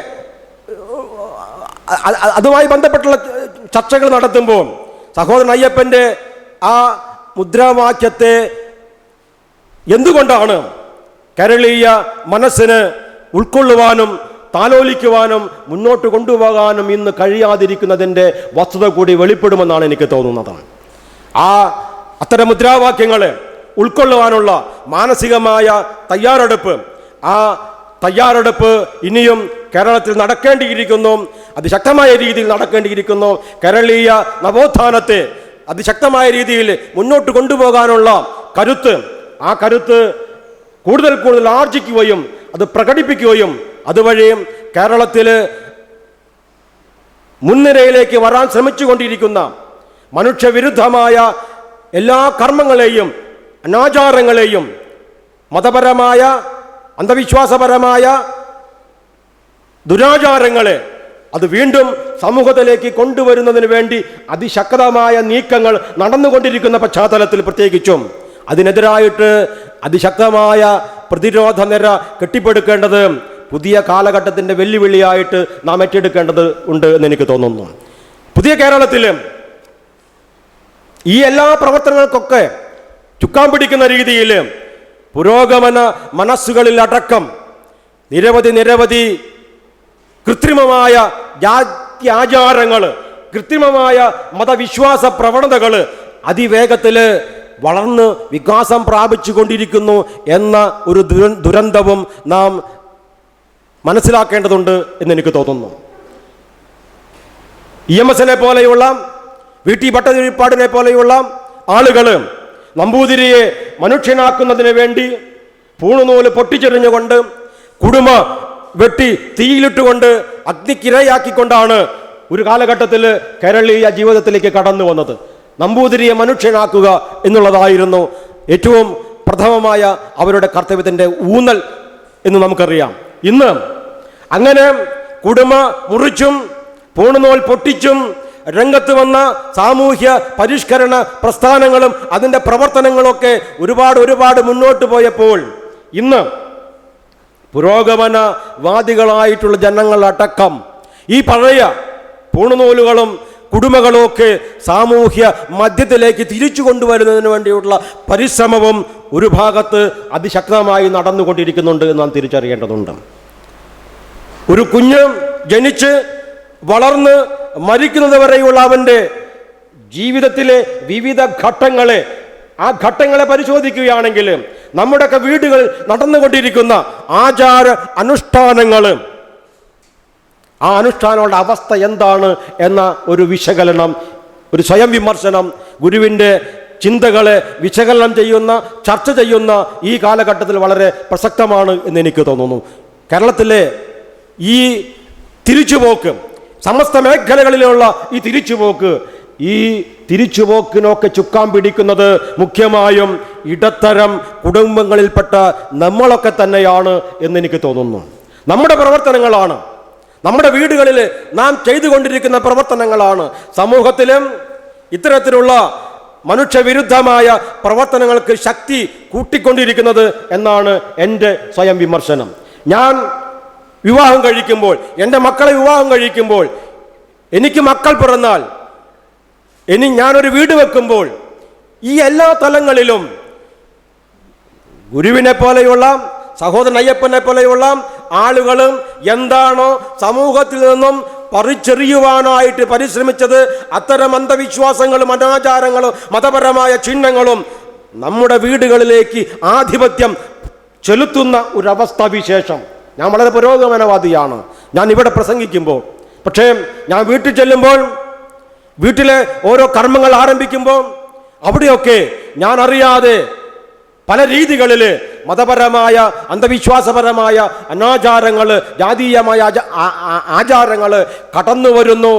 അതുമായി ബന്ധപ്പെട്ടുള്ള ചർച്ചകൾ നടത്തുമ്പോൾ സഹോദരൻ അയ്യപ്പൻ്റെ ആ മുദ്രാവാക്യത്തെ എന്തുകൊണ്ടാണ് കേരളീയ മനസ്സിന് ഉൾക്കൊള്ളുവാനും താലോലിക്കുവാനും മുന്നോട്ട് കൊണ്ടുപോകാനും ഇന്ന് കഴിയാതിരിക്കുന്നതിൻ്റെ വസ്തുത കൂടി വെളിപ്പെടുമെന്നാണ് എനിക്ക് തോന്നുന്നത്. അത്തരം മുദ്രാവാക്യങ്ങളെ ഉൾക്കൊള്ളുവാനുള്ള മാനസികമായ തയ്യാറെടുപ്പ്, ആ തയ്യാറെടുപ്പ് ഇനിയും കേരളത്തിൽ നടക്കേണ്ടിയിരിക്കുന്നു, അതിശക്തമായ രീതിയിൽ നടക്കേണ്ടിയിരിക്കുന്നു. കേരളീയ നവോത്ഥാനത്തെ അതിശക്തമായ രീതിയിൽ മുന്നോട്ട് കൊണ്ടുപോകാനുള്ള കരുത്ത്, ആ കരുത്ത് കൂടുതൽ ആർജിക്കുകയും അത് പ്രകടിപ്പിക്കുകയും അതുവഴി കേരളത്തിൽ മുൻനിരയിലേക്ക് വരാൻ ശ്രമിച്ചുകൊണ്ടിരിക്കുന്ന മനുഷ്യവിരുദ്ധമായ എല്ലാ കർമ്മങ്ങളെയും അനാചാരങ്ങളെയും മതപരമായ അന്ധവിശ്വാസപരമായ ദുരാചാരങ്ങളെ അത് വീണ്ടും സമൂഹത്തിലേക്ക് കൊണ്ടുവരുന്നതിന് വേണ്ടി അതിശക്തമായ നീക്കങ്ങൾ നടന്നുകൊണ്ടിരിക്കുന്ന പശ്ചാത്തലത്തിൽ പ്രത്യേകിച്ചും അതിനെതിരായിട്ട് അതിശക്തമായ പ്രതിരോധ നിര കെട്ടിപ്പടുക്കേണ്ടത് പുതിയ കാലഘട്ടത്തിൻ്റെ വെല്ലുവിളിയായിട്ട് നാം ഏറ്റെടുക്കേണ്ടത് ഉണ്ട് എന്ന് എനിക്ക് തോന്നുന്നു. പുതിയ കേരളത്തിൽ ഈ എല്ലാ പ്രവർത്തനങ്ങൾക്കൊക്കെ ചുക്കാൻ പിടിക്കുന്ന രീതിയിൽ പുരോഗമന മനസ്സുകളിൽ അടക്കം നിരവധി കൃത്രിമമായ ആചാരങ്ങൾ, കൃത്രിമമായ മതവിശ്വാസ പ്രവണതകൾ അതിവേഗത്തിൽ വളർന്ന് വികാസം പ്രാപിച്ചു കൊണ്ടിരിക്കുന്നു എന്ന ഒരു ദുരന്തവും നാം മനസ്സിലാക്കേണ്ടതുണ്ട് എന്നെനിക്ക് തോന്നുന്നു. EMS പോലെയുള്ള VT ഭട്ടതിരിപ്പാടിനെ പോലെയുള്ള ആളുകൾ നമ്പൂതിരിയെ മനുഷ്യനാക്കുന്നതിന് വേണ്ടി പൂണുനൂല് പൊട്ടിച്ചെറിഞ്ഞുകൊണ്ട് കുടുമ വെട്ടി തീയിലിട്ടുകൊണ്ട് അഗ്നിക്കിരയാക്കിക്കൊണ്ടാണ് ഒരു കാലഘട്ടത്തിൽ കേരളീയ ജീവിതത്തിലേക്ക് കടന്നു വന്നത്. നമ്പൂതിരിയെ മനുഷ്യനാക്കുക എന്നുള്ളതായിരുന്നു ഏറ്റവും പ്രഥമമായ അവരുടെ കർത്തവ്യത്തിൻ്റെ ഊന്നൽ എന്ന് നമുക്കറിയാം. ഇന്ന് അങ്ങനെ കുടുമ മുറിച്ചും പൂണുനൂൽ പൊട്ടിച്ചും രംഗത്ത് വന്ന സാമൂഹ്യ പരിഷ്കരണ പ്രസ്ഥാനങ്ങളും അതിൻ്റെ പ്രവർത്തനങ്ങളൊക്കെ ഒരുപാട് മുന്നോട്ട് പോയപ്പോൾ ഇന്ന് പുരോഗമനവാദികളായിട്ടുള്ള ജനങ്ങളടക്കം ഈ പഴയ പൂണുനൂലുകളും കുടുമകളൊക്കെ സാമൂഹ്യ മധ്യത്തിലേക്ക് തിരിച്ചു കൊണ്ടുവരുന്നതിന് വേണ്ടിയുള്ള പരിശ്രമവും ഒരു ഭാഗത്ത് അതിശക്തമായി നടന്നുകൊണ്ടിരിക്കുന്നുണ്ട് എന്ന് നാം തിരിച്ചറിയേണ്ടതുണ്ട്. ഒരു കുഞ്ഞ് ജനിച്ച് വളർന്ന് മരിക്കുന്നത് വരെയുള്ള അവൻ്റെ ജീവിതത്തിലെ വിവിധ ആ ഘട്ടങ്ങളെ പരിശോധിക്കുകയാണെങ്കിൽ നമ്മുടെയൊക്കെ വീടുകൾ നടന്നുകൊണ്ടിരിക്കുന്ന ആചാര അനുഷ്ഠാനങ്ങൾ, ആ അനുഷ്ഠാനങ്ങളുടെ അവസ്ഥ എന്താണ് എന്ന ഒരു വിശകലനം, ഒരു സ്വയം വിമർശനം ഗുരുവിൻ്റെ ചിന്തകളെ വിശകലനം ചെയ്യുന്ന, ചർച്ച ചെയ്യുന്ന ഈ കാലഘട്ടത്തിൽ വളരെ പ്രസക്തമാണ് എന്ന് എനിക്ക് തോന്നുന്നു. കേരളത്തിലെ ഈ തിരിച്ചുപോക്ക്, സമസ്ത മേഖലകളിലുള്ള ഈ തിരിച്ചുപോക്കിനൊക്കെ ചുക്കാൻ പിടിക്കുന്നത് മുഖ്യമായും ഇടത്തരം കുടുംബങ്ങളിൽപ്പെട്ട നമ്മളൊക്കെ തന്നെയാണ് എന്നെനിക്ക് തോന്നുന്നു. നമ്മുടെ പ്രവർത്തനങ്ങളാണ്, നമ്മുടെ വീടുകളിൽ നാം ചെയ്തുകൊണ്ടിരിക്കുന്ന പ്രവർത്തനങ്ങളാണ് സമൂഹത്തിലും ഇത്തരത്തിലുള്ള മനുഷ്യവിരുദ്ധമായ പ്രവർത്തനങ്ങൾക്ക് ശക്തി കൂട്ടിക്കൊണ്ടിരിക്കുന്നത് എന്നാണ് എൻ്റെ സ്വയം വിമർശനം. ഞാൻ വിവാഹം കഴിക്കുമ്പോൾ, എൻ്റെ മക്കളെ വിവാഹം കഴിക്കുമ്പോൾ, എനിക്ക് മക്കൾ പിറന്നാൽ, ഞാനൊരു വീട് വെക്കുമ്പോൾ ഈ എല്ലാ തലങ്ങളിലും ഗുരുവിനെ പോലെയുള്ള, സഹോദരൻ അയ്യപ്പനെ പോലെയുള്ള ആളുകളും എന്താണോ സമൂഹത്തിൽ നിന്നും പറിച്ചെറിയുവാനായിട്ട് പരിശ്രമിച്ചത്, അത്തരം അന്ധവിശ്വാസങ്ങളും അനാചാരങ്ങളും മതപരമായ ചിഹ്നങ്ങളും നമ്മുടെ വീടുകളിലേക്ക് ആധിപത്യം ചെലുത്തുന്ന ഒരവസ്ഥാവിശേഷം. ഞാൻ വളരെ പുരോഗമനവാദിയാണ് ഞാൻ ഇവിടെ പ്രസംഗിക്കുമ്പോൾ. പക്ഷേ ഞാൻ വീട്ടിൽ ചെല്ലുമ്പോൾ, വീട്ടിലെ ഓരോ കർമ്മങ്ങൾ ആരംഭിക്കുമ്പോൾ അവിടെയൊക്കെ ഞാൻ അറിയാതെ പല രീതികളിൽ മതപരമായ അന്ധവിശ്വാസപരമായ അനാചാരങ്ങൾ, ജാതീയമായ ആചാരങ്ങൾ കടന്നു വരുന്നു.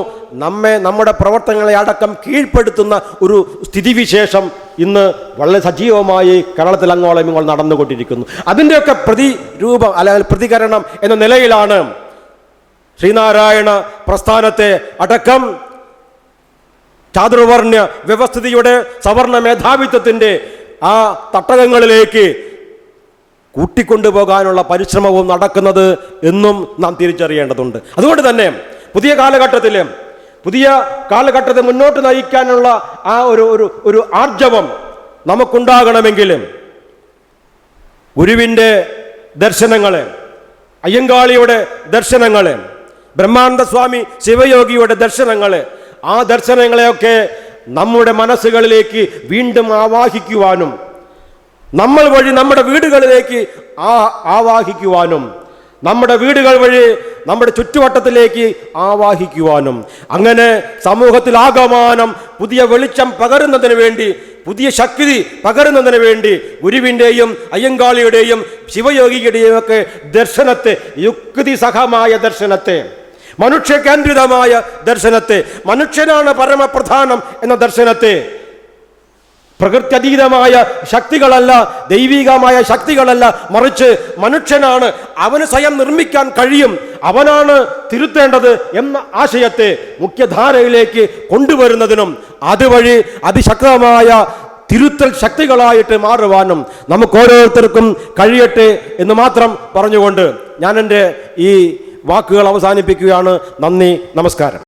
നമ്മുടെ പ്രവർത്തനങ്ങളെ അടക്കം കീഴ്പ്പെടുത്തുന്ന ഒരു സ്ഥിതിവിശേഷം ഇന്ന് വളരെ സജീവമായി കേരളത്തിൽ അങ്ങോളം ഇങ്ങോളം നടന്നുകൊണ്ടിരിക്കുന്നു. അതിൻ്റെയൊക്കെ പ്രതിരൂപം അല്ലെങ്കിൽ പ്രതികരണം എന്ന നിലയിലാണ് ശ്രീനാരായണ പ്രസ്ഥാനത്തെ അടക്കം ചാതുർവർണ്ണ്യ വ്യവസ്ഥിതിയുടെ സവർണ മേധാവിത്വത്തിൻ്റെ ആ തട്ടകങ്ങളിലേക്ക് കൂട്ടിക്കൊണ്ടുപോകാനുള്ള പരിശ്രമവും നടക്കുന്നത് എന്നും നാം തിരിച്ചറിയേണ്ടതുണ്ട്. അതുകൊണ്ട് തന്നെ പുതിയ കാലഘട്ടത്തെ മുന്നോട്ട് നയിക്കാനുള്ള ആ ഒരു ആർജവം നമുക്കുണ്ടാകണമെങ്കിൽ ഗുരുവിൻ്റെ ദർശനങ്ങളെ, അയ്യങ്കാളിയുടെ ദർശനങ്ങളെ, ബ്രഹ്മാനന്ദ സ്വാമി ശിവയോഗിയുടെ ദർശനങ്ങളെ, ആ ദർശനങ്ങളെയൊക്കെ നമ്മുടെ മനസ്സുകളിലേക്ക് വീണ്ടും ആവാഹിക്കുവാനും, നമ്മൾ വഴി നമ്മുടെ വീടുകളിലേക്ക് ആവാഹിക്കുവാനും, നമ്മുടെ വീടുകൾ വഴി നമ്മുടെ ചുറ്റുവട്ടത്തിലേക്ക് ആവാഹിക്കുവാനും, അങ്ങനെ സമൂഹത്തിൽ ആകമാനം പുതിയ വെളിച്ചം പകരുന്നതിന് വേണ്ടി, പുതിയ ശക്തി പകരുന്നതിന് വേണ്ടി ഗുരുവിൻ്റെയും അയ്യങ്കാളിയുടെയും ശിവയോഗിയുടെയും ഒക്കെ ദർശനത്തെ, യുക്തിസഹമായ ദർശനത്തെ, മനുഷ്യകേന്ദ്രിതമായ ദർശനത്തെ, മനുഷ്യനാണ് പരമപ്രധാനം എന്ന ദർശനത്തെ, പ്രകൃത്യതീതമായ ശക്തികളല്ല, ദൈവികമായ ശക്തികളല്ല, മറിച്ച് മനുഷ്യനാണ്, അവന് സ്വയം നിർമ്മിക്കാൻ കഴിയും, അവനാണ് തിരുത്തേണ്ടത് എന്ന ആശയത്തെ മുഖ്യധാരയിലേക്ക് കൊണ്ടുവരുന്നതിനും അതുവഴി അതിശക്തമായ തിരുത്തൽ ശക്തികളായിട്ട് മാറുവാനും നമുക്ക് ഓരോരുത്തർക്കും കഴിയട്ടെ എന്ന് മാത്രം പറഞ്ഞുകൊണ്ട് ഞാൻ എൻ്റെ ഈ വാക്കുകൾ അവസാനിപ്പിക്കുകയാണ്. നന്ദി, നമസ്കാരം.